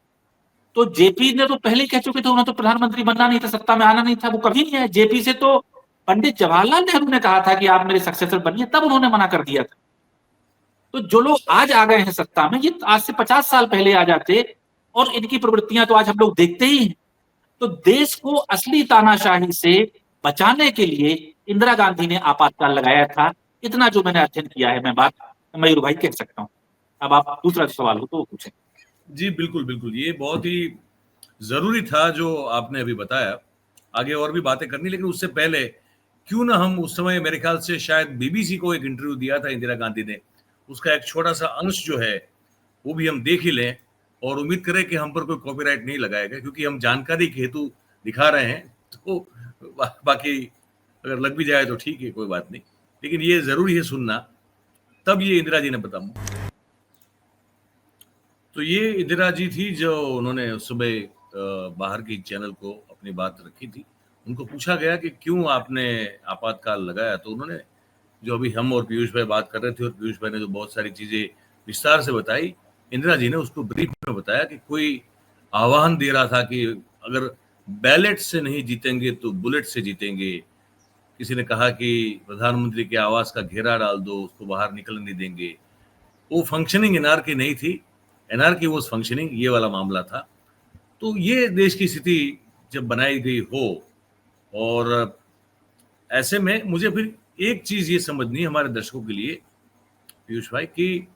[SPEAKER 3] तो जेपी ने तो पहले ही कह चुके थे, उन्हें तो प्रधानमंत्री बनना नहीं था, सत्ता में आना नहीं था, वो कभी नहीं आए। जेपी से तो पंडित जवाहरलाल नेहरू ने कहा था कि आप मेरे सक्सेसर बनिए, तब उन्होंने मना कर दिया था। तो जो लोग आज आ गए हैं सत्ता में, ये आज से 50 साल पहले आ जाते और इनकी प्रवृत्तियां तो आज हम लोग देखते ही हैं। तो देश को असली तानाशाही से बचाने के लिए इंदिरा गांधी ने आपातकाल लगाया था। इतना जो मैंने अध्ययन किया है, मैं बात मयूर भाई कह सकता हूँ। अब आप दूसरा सवाल हो तो पूछें।
[SPEAKER 2] जी बिल्कुल बिल्कुल, ये बहुत ही जरूरी था जो आपने अभी बताया। आगे और भी बातें करनी, लेकिन उससे पहले क्यों ना हम उस समय, मेरे ख्याल से शायद बीबीसी को एक इंटरव्यू दिया था इंदिरा गांधी ने, उसका एक छोटा सा अंश जो है वो भी हम देख ही लें, और उम्मीद करें कि हम पर कोई कॉपीराइट नहीं लगाएगा, क्योंकि हम जानकारी के हेतु दिखा रहे हैं। तो बाकी अगर लग भी जाए तो ठीक है, कोई बात नहीं, लेकिन ये जरूरी है सुनना। तब ये इंदिरा जी ने बताया। तो ये इंदिरा जी थी जो उन्होंने उस समय बाहर की चैनल को अपनी बात रखी थी। उनको पूछा गया कि क्यों आपने आपातकाल लगाया, तो उन्होंने, जो अभी हम और पीयूष भाई बात कर रहे थे और पीयूष भाई ने जो बहुत सारी चीजें विस्तार से बताई, इंदिरा जी ने उसको ब्रीफ में बताया कि कोई आह्वान दे रहा था कि अगर बैलेट से नहीं जीतेंगे तो बुलेट से जीतेंगे। किसी ने कहा कि प्रधानमंत्री के आवास का घेरा डाल दो, उसको बाहर निकलने नहीं देंगे। वो फंक्शनिंग एनआरकी नहीं थी, एनआरकी वाज फंक्शनिंग, ये वाला मामला था। तो ये देश की स्थिति जब बनाई गई हो, और ऐसे में मुझे फिर एक चीज ये समझनी है हमारे दर्शकों के लिए पीयूष भाई, कि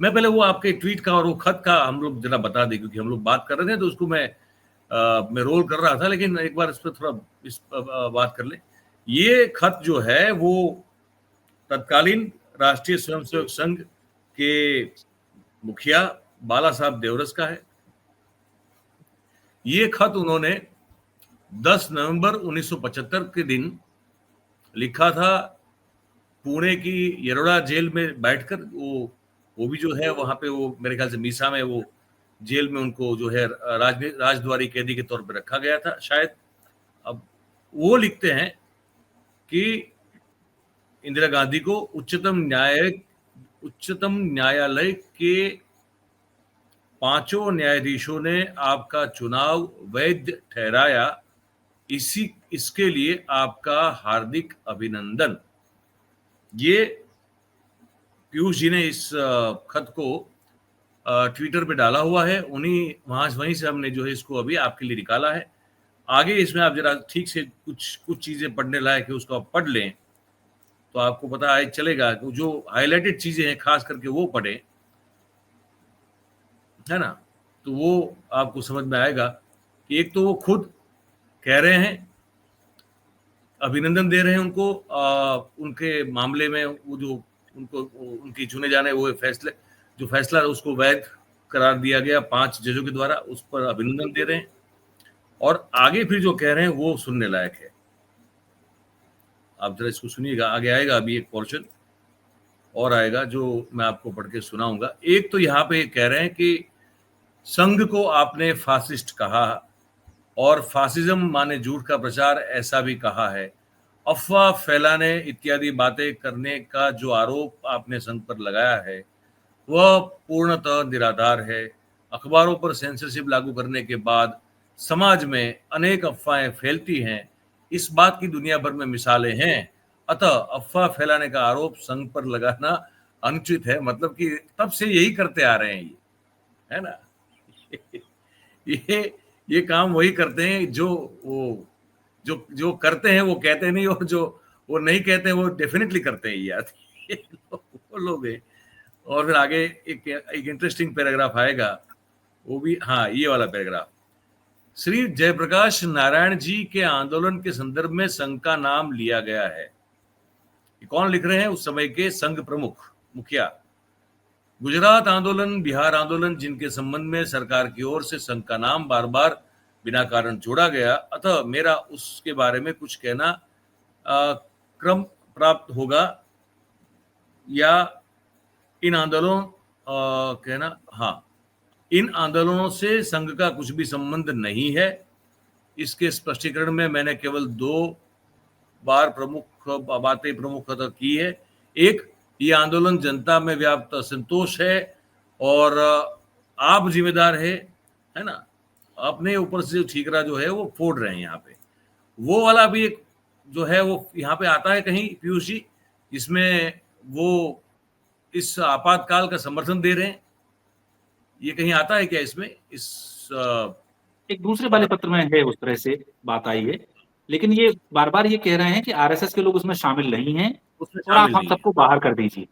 [SPEAKER 2] मैं पहले वो आपके ट्वीट का और वो खत का हम लोग जरा बता दें, क्योंकि हम लोग बात कर रहे थे तो उसको मैं रोल कर रहा था, लेकिन एक बार इस पर थोड़ा बात कर ले। ये खत जो है वो तत्कालीन राष्ट्रीय स्वयंसेवक संघ के मुखिया बाला साहब देवरस का है। ये खत उन्होंने 10 नवंबर 1975 के दिन लिखा था, पुणे की यरोड़ा जेल में बैठकर। वो भी जो है वहां पे, वो मेरे ख्याल से मीसा में, वो जेल में उनको जो है राजद्वारी कैदी के तौर पर रखा गया था शायद। अब वो लिखते हैं कि इंदिरा गांधी को उच्चतम न्यायालय के 5 न्यायाधीशों ने आपका चुनाव वैध ठहराया, इसके लिए आपका हार्दिक अभिनंदन। ये पीयूष जी ने इस खत को ट्विटर पे डाला हुआ है, वहीं से हमने जो है इसको अभी आपके लिए निकाला है। आगे इसमें आप जरा ठीक से कुछ चीजें पढ़ने लायक है, उसको आप पढ़ लें तो आपको पता चलेगा। जो हाईलाइटेड चीजें हैं खास करके वो पढ़ें, है ना, तो वो आपको समझ में आएगा कि एक तो वो खुद कह रहे हैं, अभिनंदन दे रहे हैं उनको उनके मामले में, वो जो उनकी चुने जाने वो फैसला उसको वैध करार दिया गया 5 जजों के द्वारा, उस पर अभिनंदन दे रहे हैं। और आगे फिर जो कह रहे हैं वो सुनने लायक है। आप जरा इसको सुनिएगा, आगे आएगा अभी एक पोर्शन और आएगा जो मैं आपको पढ़ के सुनाऊंगा। एक तो यहाँ पे कह रहे हैं कि संघ को आपने फासिस्ट कहा और फासिज्म माने झूठ का प्रचार, ऐसा भी कहा है। अफवाह फैलाने इत्यादि बातें करने का जो आरोप आपने संघ पर लगाया है वह पूर्णतः निराधार है। अखबारों पर सेंसरशिप लागू करने के बाद समाज में अनेक अफवाहें फैलती हैं, इस बात की दुनिया भर में मिसालें हैं। अतः अफवाह फैलाने का आरोप संघ पर लगाना अनुचित है। मतलब कि तब से यही करते आ रहे हैं ये, है ना। ये काम वही करते हैं जो करते हैं वो कहते नहीं, और जो वो नहीं कहते हैं वो डेफिनेटली करते हैं यार। वो लोग हैं। और फिर आगे एक इंटरेस्टिंग पैराग्राफ आएगा, वो भी, हाँ, ये वाला पैराग्राफ। श्री जयप्रकाश नारायण जी के आंदोलन के संदर्भ में संघ का नाम लिया गया है। ये कौन लिख रहे हैं? उस समय के संघ प्रमुख, मुखिया। गुजरात आंदोलन, बिहार आंदोलन, जिनके संबंध में सरकार की ओर से संघ का नाम बार बार बिना कारण जोड़ा गया, अतः मेरा उसके बारे में कुछ कहना क्रम प्राप्त होगा या इन आंदोलनों कहना, हाँ, इन आंदोलनों से संघ का कुछ भी संबंध नहीं है। इसके स्पष्टीकरण में मैंने केवल 2 बार बातें प्रमुखतः की है। एक, ये आंदोलन जनता में व्याप्त असंतोष है और आप जिम्मेदार है ना, अपने ऊपर से ठीकरा जो है वो फोड़ रहे हैं यहाँ पे। वो वाला भी एक जो है वो यहाँ पे आता है कहीं, पीयूष जी, जिसमें वो इस आपातकाल का समर्थन दे रहे हैं। ये कहीं आता है क्या इसमें?
[SPEAKER 3] एक दूसरे वाले पत्र में है, उस तरह से बात आई है, लेकिन ये बार बार ये कह रहे हैं कि आरएसएस के लोग उसमें शामिल नहीं हैं और आप हम सबको बाहर कर दीजिए।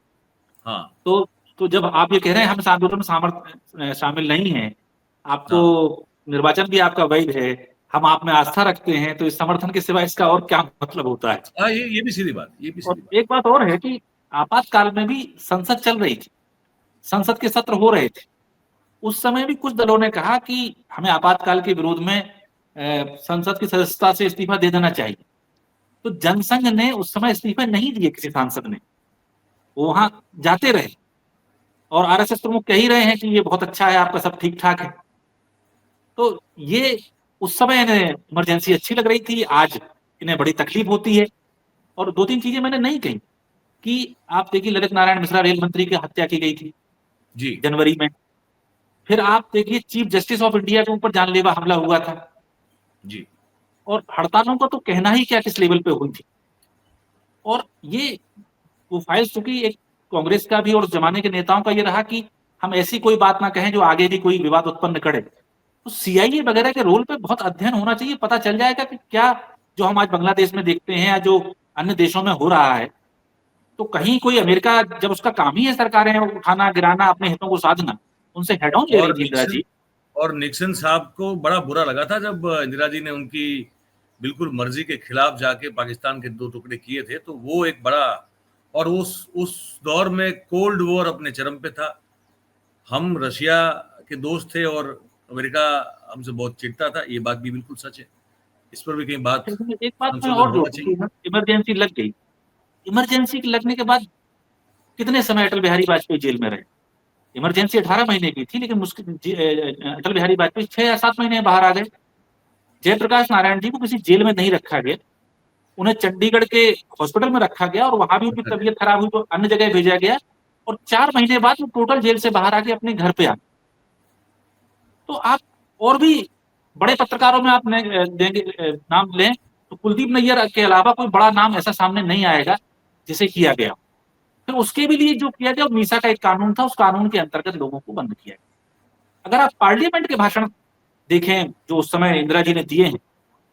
[SPEAKER 2] हाँ,
[SPEAKER 3] तो जब आप ये कह रहे हैं हम इस आंदोलन में शामिल नहीं हैं, आपको निर्वाचन भी आपका वैध है, हम आप में आस्था रखते हैं, तो इस समर्थन के सिवा इसका और क्या मतलब होता है?
[SPEAKER 2] ये भी सीधी बात, ये भी सीधी बात।
[SPEAKER 3] एक बात और है कि आपातकाल में भी संसद चल रही थी, संसद के सत्र हो रहे थे। उस समय भी कुछ दलों ने कहा कि हमें आपातकाल के विरोध में संसद की सदस्यता से इस्तीफा दे देना चाहिए। तो जनसंघ ने उस समय इस्तीफे नहीं दिए, किसी सांसद ने, वो वहां जाते रहे और आरएसएस प्रमुख कह ही रहे हैं कि ये बहुत अच्छा है, आपका सब ठीक ठाक है। तो ये उस समय इन्हें इमरजेंसी अच्छी लग रही थी, आज इन्हें बड़ी तकलीफ होती है। और 2-3 चीजें मैंने नहीं कही कि आप देखिए, ललित नारायण मिश्रा रेल मंत्री की हत्या की गई थी
[SPEAKER 2] जी,
[SPEAKER 3] जनवरी में। फिर आप देखिए, चीफ जस्टिस ऑफ इंडिया के ऊपर जानलेवा हमला हुआ था
[SPEAKER 2] जी।
[SPEAKER 3] और हड़तालों का तो कहना ही क्या किस लेवल पे हुई थी। और ये वो फाइल्स, चूंकि एक कांग्रेस का भी और जमाने के नेताओं का ये रहा कि हम ऐसी कोई बात ना कहें जो आगे भी कोई विवाद उत्पन्न करे, तो सीआईए वगैरह के रोल पे बहुत अध्ययन होना चाहिए। पता चल जाएगा कि क्या जो हम आज बांग्लादेश में देखते हैं या जो अन्य देशों में हो रहा है, तो कहीं कोई अमेरिका, जब उसका काम ही है सरकारें उठाना गिराना, अपने हितों को साधना, उनसे हेड ऑन ले रही थी इंदिरा जी।
[SPEAKER 2] और निक्सन साहब को बड़ा बुरा लगा था जब इंदिरा जी ने उनकी बिल्कुल मर्जी के खिलाफ जाके पाकिस्तान के 2 टुकड़े किए थे। तो वो एक बड़ा, और उस दौर में कोल्ड वॉर अपने चरम पे था। हम रशिया के दोस्त थे और अमेरिका हमसे बहुत चिढ़ता था। ये बात भी बिल्कुल सच है। इस पर भी कहीं बात,
[SPEAKER 3] एक बात मैं और जोड़ूं, इमरजेंसी लग गई। इमरजेंसी लगने के बाद कितने समय अटल बिहारी वाजपेयी जेल में रहे? इमरजेंसी 18 महीने की थी, लेकिन अटल बिहारी वाजपेयी 6 या 7 महीने बाहर आ गए। जयप्रकाश नारायण जी को किसी जेल में नहीं रखा गया, उन्हें चंडीगढ़ के हॉस्पिटल में रखा गया और वहां भी उनकी तबीयत खराब हुई तो अन्य जगह भेजा गया और 4 महीने बाद वो टोटल जेल से बाहर आके अपने घर पे आ। तो आप और भी बड़े पत्रकारों में आप देंगे नाम लें तो कुलदीप नैयर के अलावा कोई बड़ा नाम ऐसा सामने नहीं आएगा जिसे किया गया। फिर उसके भी लिए जो किया गया, मीसा का एक कानून था, उस कानून के अंतर्गत लोगों को बंद किया गया। अगर आप पार्लियामेंट के भाषण देखें जो उस समय इंदिरा जी ने दिए हैं,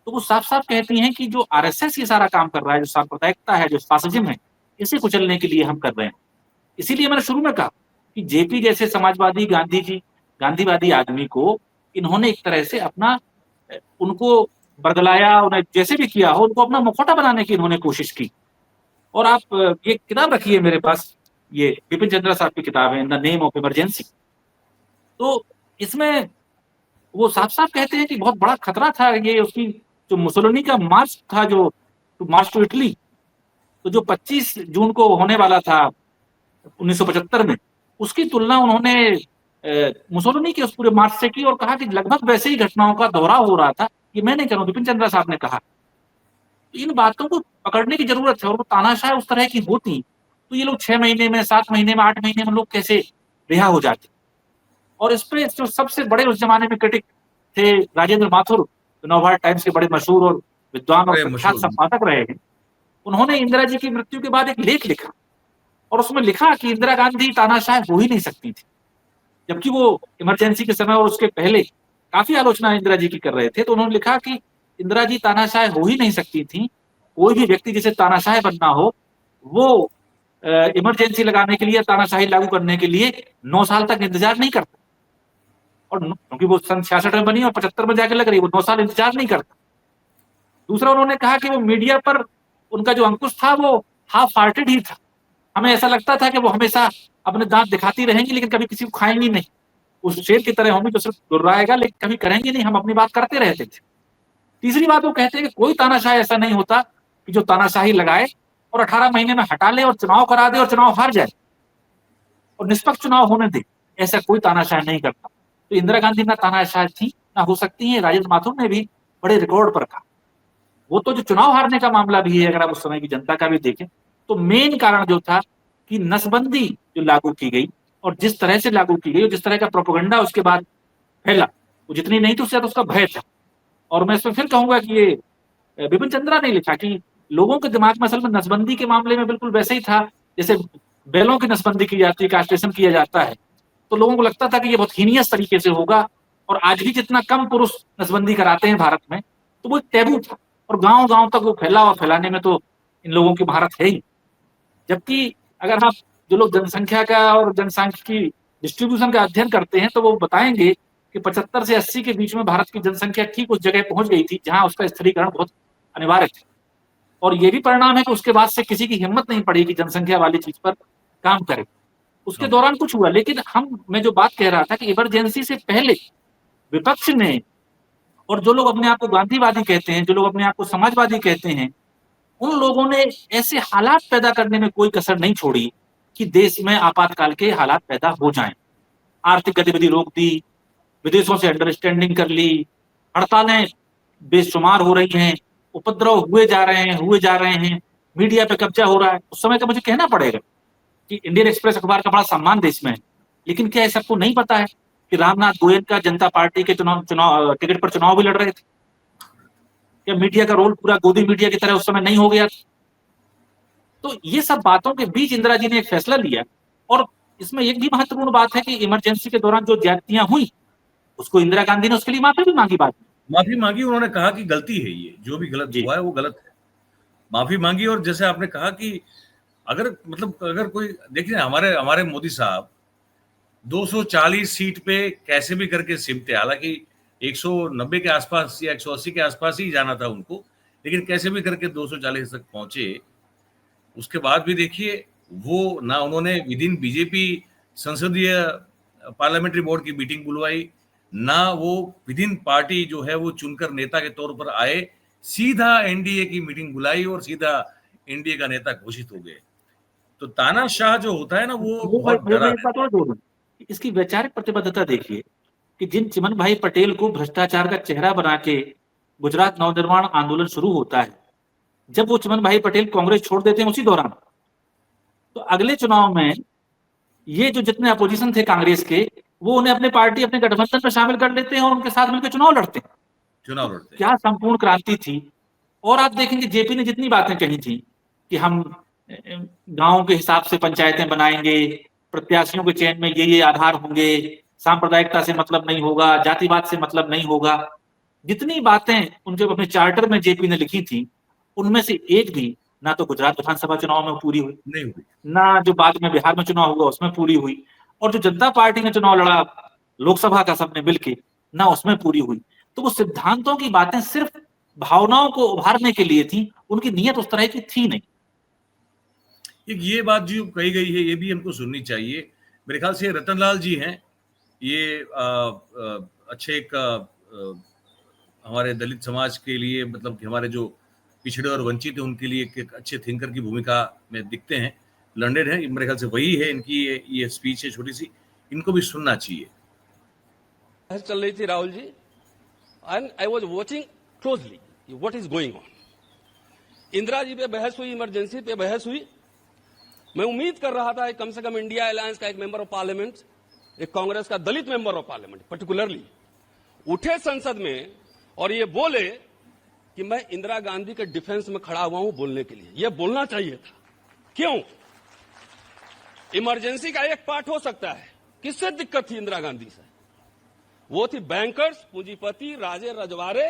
[SPEAKER 3] तो वो साफ साफ कहती हैं कि जो आरएसएस ये सारा काम कर रहा है, जो सांप्रदायिकता है, जो फासिज्म है, इसे कुचलने के लिए हम कर रहे हैं। इसीलिए मैंने शुरू में कहा कि जेपी जैसे समाजवादी गांधीवादी आदमी को इन्होंने एक तरह से अपना, उनको बरगलाया, उन्हें जैसे भी किया हो, उनको अपना मुखौटा बनाने की इन्होंने कोशिश की। और आप ये किताब रखिए मेरे पास, ये बिपिन चंद्रा साहब की किताब है, in the name of emergency. तो इसमें वो साफ साफ कहते हैं कि बहुत बड़ा खतरा था ये, उसकी जो मुसोलिनी का मार्च था, जो मार्च टू इटली, तो जो 25 जून को होने वाला था 1975 में, उसकी तुलना उन्होंने मुसोलिनी के उस पूरे मार्च से की और कहा कि लगभग वैसे ही घटनाओं का दोहराव हो रहा था। ये मैं नहीं कह रहा हूं, बिपिन चंद्रा साहब ने कहा। इन बातों को पकड़ने की जरूरत है, और वो तानाशाह उस तरह की होती तो ये लोग 6 महीने में, 7 महीने में, 8 महीने में लोग कैसे रिहा हो जाते। और इस पे जो सबसे बड़े उस जमाने में क्रिटिक थे राजेंद्र माथुर, नवभारत टाइम्स के बड़े मशहूर और विद्वान और प्रख्यात संपादक रहे हैं। उन्होंने इंदिरा जी की मृत्यु के बाद एक लेख लिखा और उसमें लिखा कि इंदिरा गांधी तानाशाह हो ही नहीं सकती थी, जबकि वो इमरजेंसी के समय और उसके पहले काफी आलोचना इंदिरा जी की कर रहे थे। तो उन्होंने लिखा कि इंदिरा जी तानाशाह हो ही नहीं सकती थी, कोई भी व्यक्ति जिसे तानाशाह बनना हो वो इमरजेंसी लगाने के लिए, तानाशाही लागू करने के लिए 9 साल तक इंतजार नहीं करता। और क्योंकि वो सन 66 में बनी और 75 में जाके लग रही, वो 9 साल इंतजार नहीं करता। दूसरा उन्होंने कहा कि वो मीडिया पर उनका जो अंकुश था वो हाफ हार्टेड ही था। हमें ऐसा लगता था कि वो हमेशा अपने दांत दिखाती रहेंगी लेकिन कभी किसी को खाएंगी नहीं, उस शेर की तरह होंगी जो सिर्फ गुर्राएगा लेकिन कभी करेंगे नहीं, हम अपनी बात करते रहते थे। तीसरी बात वो कहते हैं कि कोई तानाशाह ऐसा नहीं होता कि जो तानाशाही लगाए और 18 महीने में हटा ले और चुनाव करा दे और चुनाव हार जाए और निष्पक्ष चुनाव होने दे, ऐसा कोई तानाशाह नहीं करता। तो इंदिरा गांधी ना तानाशाह थी ना हो सकती है। राजेंद्र माथुर ने भी बड़े रिकॉर्ड पर कहा। वो तो जो चुनाव हारने का मामला भी है, अगर आप उस समय की जनता का भी देखें तो मेन कारण जो था कि नसबंदी जो लागू की गई और जिस तरह से लागू की गई और जिस तरह का प्रोपेगेंडा उसके बाद फैला, वो जितनी नहीं थी उससे ज्यादा उसका भय था। और मैं इसमें फिर कहूंगा कि ये बिपिन चंद्रा ने लिखा कि लोगों के दिमाग में असल में नसबंदी के मामले में बिल्कुल वैसे ही था जैसे बैलों की नसबंदी की जाती है, कास्ट्रेशन किया जाता है, तो लोगों को लगता था कि ये बहुत हीनियस तरीके से होगा। और आज भी जितना कम पुरुष नसबंदी कराते हैं भारत में, तो वो एक टैबू था और गांव गांव तक वो फैला, और फैलाने में तो इन लोगों की महारत है ही। जबकि अगर आप जो लोग जनसंख्या का और जनसांख्यिकी डिस्ट्रीब्यूशन का अध्ययन करते हैं तो वो बताएंगे कि 75 से 80 के बीच में भारत की जनसंख्या ठीक उस जगह पहुंच गई थी जहां उसका स्थिरीकरण बहुत अनिवार्य था। और ये भी परिणाम है कि उसके बाद से किसी की हिम्मत नहीं पड़ी कि जनसंख्या वाली चीज पर काम करे। उसके दौरान कुछ हुआ, लेकिन मैं जो बात कह रहा था कि इमरजेंसी से पहले विपक्ष ने और जो लोग अपने आप को गांधीवादी कहते हैं, जो लोग अपने आप को समाजवादी कहते हैं, उन लोगों ने ऐसे हालात पैदा करने में कोई कसर नहीं छोड़ी कि देश में आपातकाल के हालात पैदा हो जाएं। आर्थिक गतिविधि रोक दी, विदेशों से अंडरस्टैंडिंग कर ली, हड़तालें बेशुमार हो रही हैं, उपद्रव हुए जा रहे हैं, मीडिया पे कब्जा हो रहा है। उस समय तो मुझे कहना पड़ेगा कि इंडियन एक्सप्रेस अखबार का बड़ा सम्मान देश में है, लेकिन क्या सबको नहीं पता है कि रामनाथ गोयंका का जनता पार्टी के चुनाव टिकट पर चुनाव भी लड़ रहे थे? क्या मीडिया का रोल पूरा गोदी मीडिया की तरह उस समय नहीं हो गया? तो ये सब बातों के बीच इंदिरा जी ने एक फैसला लिया। और इसमें एक भी महत्वपूर्ण बात है कि इमरजेंसी के दौरान जो ज्यादतियां हुई उसको इंदिरा गांधी ने उसके लिए माफी भी मांगी।
[SPEAKER 2] माफी मांगी, उन्होंने कहा कि गलती है, ये जो भी गलत हुआ है वो गलत है, माफी मांगी। और जैसे आपने कहा कि अगर कोई देखिए, हमारे मोदी साहब 240 सीट पे कैसे भी करके सिमटे, हालांकि 190 के आसपास या 180 के आसपास ही जाना था उनको, लेकिन कैसे भी करके 240 तक पहुंचे। उसके बाद भी देखिए, वो ना उन्होंने विद इन बीजेपी संसदीय पार्लियामेंट्री बोर्ड की मीटिंग बुलवाई, ना वो विद इन पार्टी जो है वो चुनकर नेता के तौर पर आए, सीधा एनडीए की मीटिंग बुलाई और सीधा एनडीए का नेता घोषित हो गए। तो तानाशाह जो होता है ना, वो बहुत डरा है।
[SPEAKER 3] इसकी वैचारिक प्रतिबद्धता देखिए कि जिन चिमन भाई पटेल को भ्रष्टाचार का चेहरा बना के गुजरात नवनिर्माण आंदोलन शुरू होता है, जब वो चिमन भाई पटेल कांग्रेस छोड़ देते हैं उसी दौरान, तो अगले चुनाव में ये जो जितने अपोजिशन थे कांग्रेस के, वो उन्हें अपने पार्टी अपने गठबंधन में शामिल कर लेते हैं और उनके साथ मिलकर चुनाव लड़ते हैं। क्या संपूर्ण क्रांति थी। और आप देखेंगे जेपी ने जितनी बातें कही थी कि हम गांव के हिसाब से पंचायतें बनाएंगे, प्रत्याशियों के चयन में ये आधार होंगे, सांप्रदायिकता से मतलब नहीं होगा, जातिवाद से मतलब नहीं होगा, जितनी बातें उनके अपने चार्टर में जेपी ने लिखी थी, उनमें से एक भी ना तो गुजरात विधानसभा चुनाव में पूरी हुई,
[SPEAKER 2] नहीं हुई,
[SPEAKER 3] ना जो बाद में बिहार में चुनाव हुआ उसमें पूरी हुई, और जो जनता पार्टी ने चुनाव लड़ा लोकसभा का सबने मिलकर, ना उसमें पूरी हुई। तो वो सिद्धांतों की बातें सिर्फ भावनाओं को उभारने के लिए थी, उनकी नीयत उस तरह की थी नहीं।
[SPEAKER 2] एक ये बात जो कही गई है ये भी हमको सुननी चाहिए। मेरे ख्याल से रतनलाल जी हैं, ये अच्छे एक हमारे दलित समाज के लिए, मतलब कि हमारे जो पिछड़े और वंचित है उनके लिए एक अच्छे थिंकर की भूमिका में दिखते हैं, लंडन है, मेरे ख्याल से वही है इनकी ये स्पीच है छोटी सी, इनको भी सुनना चाहिए।
[SPEAKER 4] चल रही थी Rahul ji, and I was watching closely what is going on. Indira ji पे बहस हुई, इमरजेंसी पे बहस हुई। मैं उम्मीद कर रहा था कम से कम इंडिया अलायंस का एक मेंबर ऑफ पार्लियामेंट, एक कांग्रेस का दलित मेंबर ऑफ पार्लियामेंट पर्टिकुलरली उठे संसद में और ये बोले कि मैं इंदिरा गांधी के डिफेंस में खड़ा हुआ हूं बोलने के लिए। यह बोलना चाहिए था। क्यों? इमरजेंसी का एक पार्ट हो सकता है। किससे दिक्कत थी इंदिरा गांधी से? वो थी बैंकर्स, पूंजीपति, राजे रजवाड़े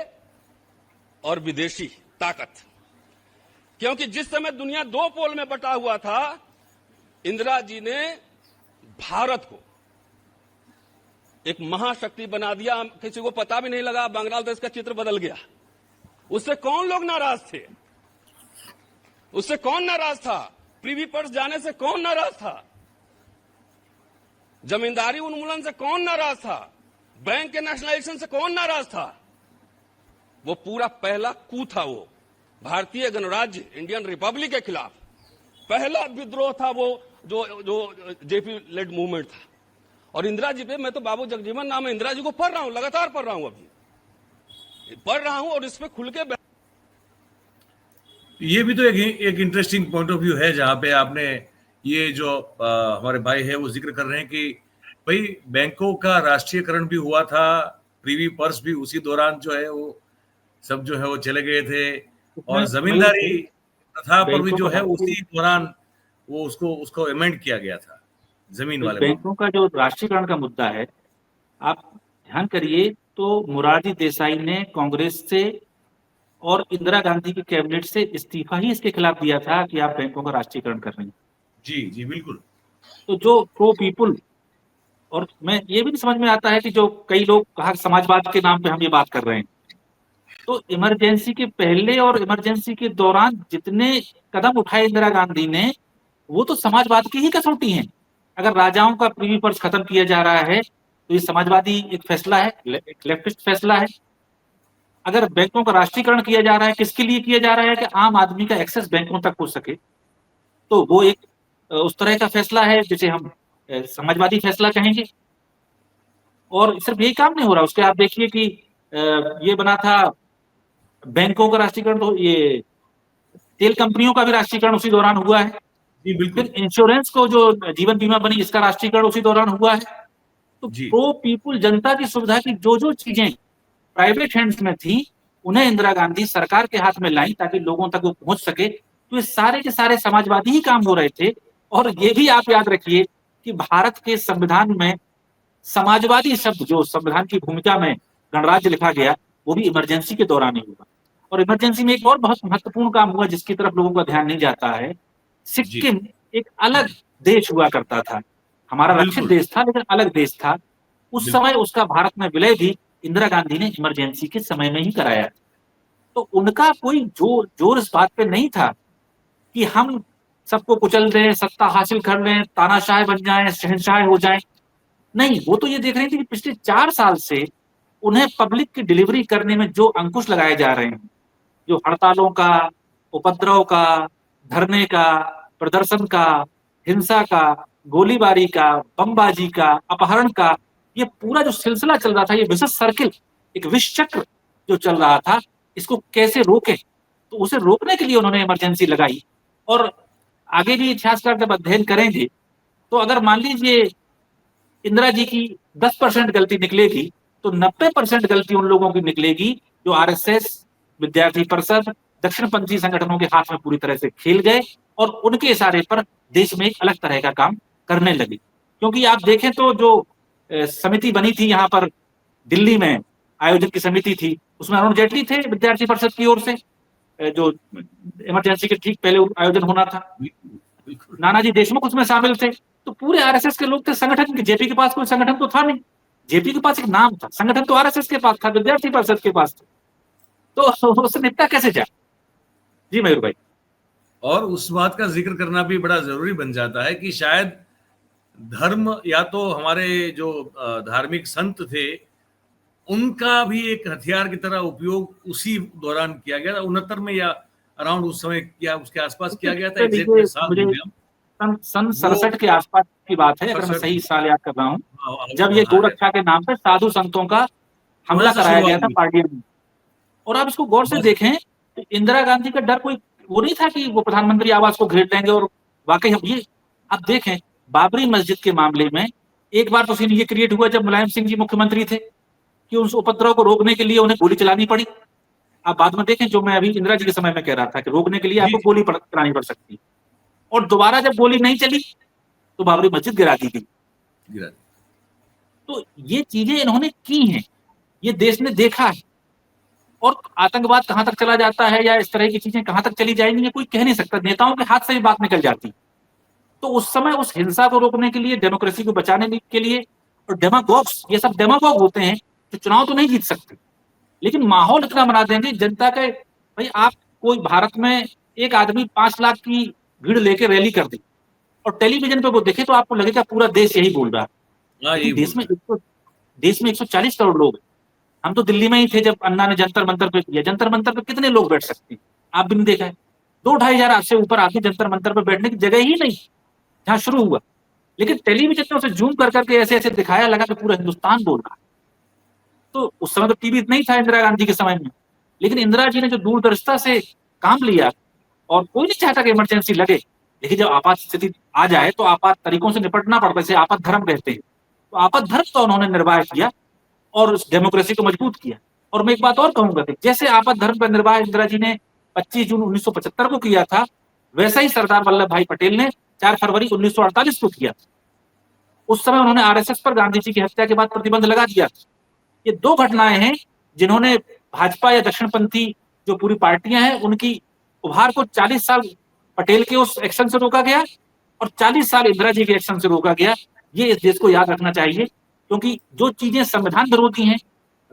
[SPEAKER 4] और विदेशी ताकत। क्योंकि जिस समय दुनिया दो पोल में बटा हुआ था, इंदिरा जी ने भारत को एक महाशक्ति बना दिया, किसी को पता भी नहीं लगा, बांग्लादेश का चित्र बदल गया। उससे कौन लोग नाराज थे? उससे कौन नाराज था? प्रीवी पर्स जाने से कौन नाराज था? जमींदारी उन्मूलन से कौन नाराज था? बैंक के नेशनलाइजेशन से कौन नाराज था? वो पूरा पहला कू था, वो भारतीय गणराज्य इंडियन रिपब्लिक के खिलाफ पहला विद्रोह था, वो जो जेपी लेड मूवमेंट था। और इंदिरा जी पे, मैं तो बाबू जगजीवन नाम है, इंदिरा जी को पढ़ रहा हूं, लगातार पढ़ रहा हूं, अभी पढ़ रहा हूं, और इस पे खुल के
[SPEAKER 2] ये भी तो एक इंटरेस्टिंग पॉइंट ऑफ व्यू है, जहां पे आपने ये जो हमारे भाई है वो जिक्र कर रहे हैं कि भाई बैंकों का राष्ट्रीयकरण भी हुआ था, प्रीवी पर्स भी उसी दौरान जो है वो सब जो है वो चले गए थे, और जमींदारी प्रथा पर भी जो है उसी दौरान वो उसको अमेंड किया गया था, जमीन वाले
[SPEAKER 3] बैंकों का जो राष्ट्रीयकरण का मुद्दा है, आप ध्यान करिए तो मोरारजी देसाई ने कांग्रेस से और इंदिरा गांधी की कैबिनेट से इस्तीफा ही इसके खिलाफ दिया था कि आप बैंकों का राष्ट्रीयकरण कर रहे हैं।
[SPEAKER 2] जी जी बिल्कुल।
[SPEAKER 3] तो जो प्रो पीपुल, और मैं ये भी नहीं समझ में आता है कि जो कई लोग कहा समाजवाद के नाम पे हम ये बात कर रहे हैं, तो इमरजेंसी के पहले और इमरजेंसी के दौरान जितने कदम उठाए इंदिरा गांधी ने, वो तो समाजवाद की ही कसौटी हैं। अगर राजाओं का प्रीवी पर्स खत्म किया जा रहा है तो ये समाजवादी एक फैसला है, एक लेफ्टिस्ट फैसला है। अगर बैंकों का राष्ट्रीयकरण किया जा रहा है, किसके लिए किया जा रहा है? कि आम आदमी का एक्सेस बैंकों तक हो सके, तो वो एक उस तरह का फैसला है जिसे हम समाजवादी फैसला कहेंगे। और सिर्फ यही काम नहीं हो रहा, उसके आप देखिए कि ये बना था बैंकों का राष्ट्रीयकरण, तो ये तेल कंपनियों का भी राष्ट्रीयकरण उसी दौरान हुआ है।
[SPEAKER 2] जी बिल्कुल।
[SPEAKER 3] फिर इंश्योरेंस को जो जीवन बीमा बनी, इसका राष्ट्रीयकरण उसी दौरान हुआ है। तो प्रो पीपुल, जनता की सुविधा की जो चीजें प्राइवेट हैंड्स में थी, उन्हें इंदिरा गांधी सरकार के हाथ में लाई ताकि लोगों तक वो पहुंच सके। तो ये सारे के सारे समाजवादी ही काम हो रहे थे। और ये भी आप याद रखिए कि भारत के संविधान में समाजवादी शब्द जो संविधान की भूमिका में गणराज्य लिखा गया, वो भी इमरजेंसी के दौरान ही हुआ। और इमरजेंसी में एक और बहुत महत्वपूर्ण काम हुआ जिसकी तरफ लोगों का ध्यान नहीं जाता है। सिक्किम एक अलग देश हुआ करता था, हमारा रक्षित देश था लेकिन अलग देश था। उस समय उसका भारत में विलय भी इंदिरा गांधी ने इमरजेंसी के समय में ही कराया। तो उनका कोई जोर इस बात पे नहीं था कि हम सबको कुचल दें, सत्ता हासिल कर लें, तानाशाह बन जाएं, शहंशाह हो जाएं। नहीं, वो तो ये देख रहे थे कि पिछले 4 साल से उन्हें पब्लिक की डिलीवरी करने में जो अंकुश लगाए जा रहे हैं, जो हड़तालों का, उपद्रव का, धरने का, प्रदर्शन का, हिंसा का, गोलीबारी का, बमबाजी का, अपहरण का, ये पूरा जो सिलसिला चल रहा था, ये विशेष सर्किल, एक विष चक्र जो चल रहा था, इसको कैसे रोके? तो उसे रोकने के लिए उन्होंने इमरजेंसी लगाई। और आगे भी इतिहासकार जब अध्ययन करेंगे तो अगर मान लीजिए इंदिरा जी की 10% गलती निकलेगी, तो 90% गलती उन लोगों की निकलेगी जो आरएसएस, विद्यार्थी परिषद, दक्षिणपंथी संगठनों के हाथ में पूरी तरह से खेल गए और उनके इशारे पर देश में एक अलग तरह का काम करने लगे। क्योंकि आप देखें तो जो समिति बनी थी यहाँ पर दिल्ली में, आयोजन की समिति थी, उसमें अरुण जेटली थे विद्यार्थी परिषद की ओर से, जो इमरजेंसी के ठीक पहले आयोजन होना था। नानाजी देशमुख उसमें शामिल थे। तो पूरे आरएसएस के लोग थे। संगठन के, जेपी के पास कोई संगठन तो था नहीं, जेपी के पास एक नाम था, संगठन तो आरएसएस के पास था, विद्यार्थी परिषद के पास था। तो उससे निपटा कैसे जाए? जी मयूर भाई।
[SPEAKER 2] और उस बात का जिक्र करना भी बड़ा जरूरी बन जाता है कि शायद धर्म, या तो हमारे जो धार्मिक संत थे, उनका भी एक हथियार की तरह उपयोग उसी दौरान किया गया था, 69 में या अराउंड उस समय किया, उसके आसपास किया गया था। एग्जैक्ट साल
[SPEAKER 3] सन 67 के आसपास की बात है, अगर मैं सही साल याद कर रहा हूँ, जब ये गोरक्षा के नाम पर साधु संतों का हमला कराया गया था पार्लियामेंट में। और आप इसको गौर से देखें तो इंदिरा गांधी का डर कोई वो नहीं था कि वो प्रधानमंत्री आवास को घेर लेंगे। और वाकई हम ये आप देखें, बाबरी मस्जिद के मामले में एक बार तो सीन ये क्रिएट हुआ जब मुलायम सिंह जी मुख्यमंत्री थे कि उस उपद्रव को रोकने के लिए उन्हें गोली चलानी पड़ी। आप बाद में देखें, जो मैं अभी इंदिरा जी के समय में कह रहा था कि रोकने के लिए आपको गोली चलानी पड़ सकती, और दोबारा जब गोली नहीं चली तो बाबरी मस्जिद गिरा दी गई। तो ये चीजें इन्होंने की हैं, ये देश ने देखा है। और आतंकवाद कहां तक चला जाता है या इस तरह की चीजें कहां तक चली जाएंगी, ये कोई कह नहीं सकता। नेताओं के हाथ से भी बात निकल जाती। तो उस समय उस हिंसा को रोकने के लिए, डेमोक्रेसी को बचाने के लिए और डेमागोग्स, ये सब डेमागोग होते हैं जो चुनाव तो नहीं जीत सकते, लेकिन माहौल इतना बना देंगे जनता के, भाई आप कोई भारत में एक आदमी 5 लाख की भीड़ लेके रैली कर दे और टेलीविजन पे वो देखे तो आपको लगेगा पूरा देश यही बोल रहा है।
[SPEAKER 2] हाँ, यही
[SPEAKER 3] देश
[SPEAKER 2] बोल
[SPEAKER 3] में देश में 140 करोड़ लोग हैं। हम तो दिल्ली में ही थे जब अन्ना ने जंतर मंतर पे किया। जंतर मंतर पे कितने लोग बैठ सकते हैं? आप भी नहीं देखा है। 2-2.5 हजार से ऊपर आदमी जंतर मंतर पे बैठने की जगह ही नहीं जहां शुरू हुआ। लेकिन टेलीविजन में उसे जूम कर करके ऐसे ऐसे दिखाया, लगा कि पूरा हिंदुस्तान बोल रहा है। तो उस समय तो टीवी नहीं था इंदिरा गांधी के समय में, लेकिन इंदिरा जी ने जो दूरदर्शिता से काम लिया, और कोई नहीं चाहता कि इमरजेंसी लगे, लेकिन जब आपात स्थिति आ जाए तो आपात तरीकों से निपटना पड़ता है, इसे आपात धर्म कहते हैं। तो आपात धर्म तो उन्होंने निर्वाह किया और उस डेमोक्रेसी को मजबूत किया। और मैं एक बात और कहूंगा कि जैसे आपात धर्म का निर्वाह इंदिरा जी ने 25 जून 1975 को किया था, वैसा ही सरदार वल्लभ भाई पटेल ने 4 फरवरी 1948 को किया। उस समय उन्होंने आरएसएस पर गांधी जी की हत्या के बाद प्रतिबंध लगा दिया। ये 2 घटनाएं हैं जिन्होंने भाजपा या दक्षिणपंथी जो पूरी पार्टियां हैं उनकी उभार को 40 साल पटेल के उस एक्शन से रोका गया और 40 साल इंदिरा जी के एक्शन से रोका गया। ये इस देश को याद रखना चाहिए, क्योंकि जो चीजें संविधान विरोधी हैं,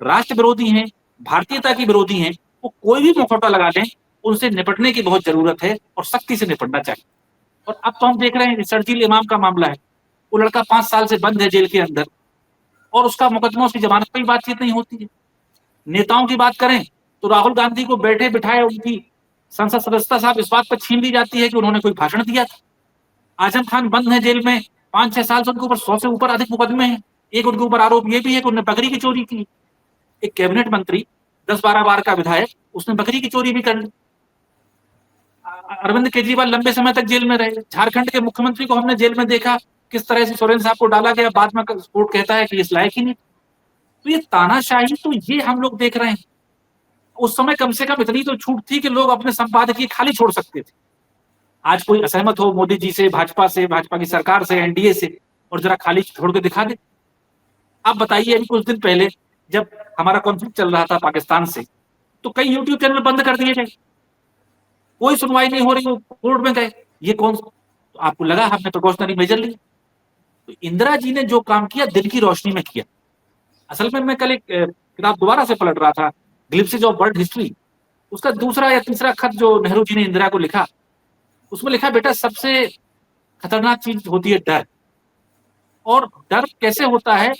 [SPEAKER 3] राष्ट्र विरोधी हैं, भारतीयता की विरोधी हैं, वो कोई भी मुखौटा लगा लें, उनसे निपटने की बहुत जरूरत है और सख्ती से निपटना चाहिए। और अब तो हम देख रहे हैं शर्जील इमाम का मामला है, वो लड़का 5 साल से बंद है जेल के अंदर और उसका मुकदमा, उसकी जमानत पर बातचीत नहीं होती है। नेताओं की बात करें तो राहुल गांधी को बैठे बिठाए उनकी संसद सदस्यता साहब इस बात पर छीन ली जाती है कि उन्होंने कोई भाषण दिया था। आजम खान बंद है जेल में 5-6 साल से, उनके ऊपर 100 से ऊपर अधिक मुकदमे हैं। एक उनके ऊपर आरोप ये भी है कि उन्होंने बकरी की चोरी की। एक कैबिनेट मंत्री 10-12 बार का विधायक, उसने बकरी की चोरी भी कर ली। अरविंद केजरीवाल लंबे समय तक जेल में रहे। झारखंड के मुख्यमंत्री को हमने जेल में देखा, किस तरह से सोरेन साहब को डाला गया, बाद में कोर्ट कहता है कि इस लायक ही नहीं। तो ये तानाशाही तो ये हम लोग देख रहे हैं। उस समय कम से कम इतनी तो छूट थी कि लोग अपने संपादकीय खाली छोड़ सकते थे। आज कोई असहमत हो मोदी जी से, भाजपा की सरकार से, एनडीए से, और जरा खाली छोड़ के दिखा दे। आप बताइए, अभी कुछ दिन पहले जब हमारा कॉन्फ्लिक्ट चल रहा था पाकिस्तान से, तो कई यूट्यूब चैनल बंद कर दिए गए, कोई सुनवाई नहीं हो रही, वो कोर्ट में गए। ये कौन, तो आपको लगा हमने प्रिकॉशनरी मेजर लिया। तो इंदिरा जी ने जो काम किया दिन की रोशनी में किया। असल में मैं कल एक किताब दोबारा से पलट रहा था, ग्लिम्पसेस ऑफ वर्ल्ड हिस्ट्री, उसका दूसरा या तीसरा खत जो नेहरू जी ने इंदिरा को लिखा, उसमें लिखा, बेटा सबसे खतरनाक चीज होती है डर। और डर कैसे होता है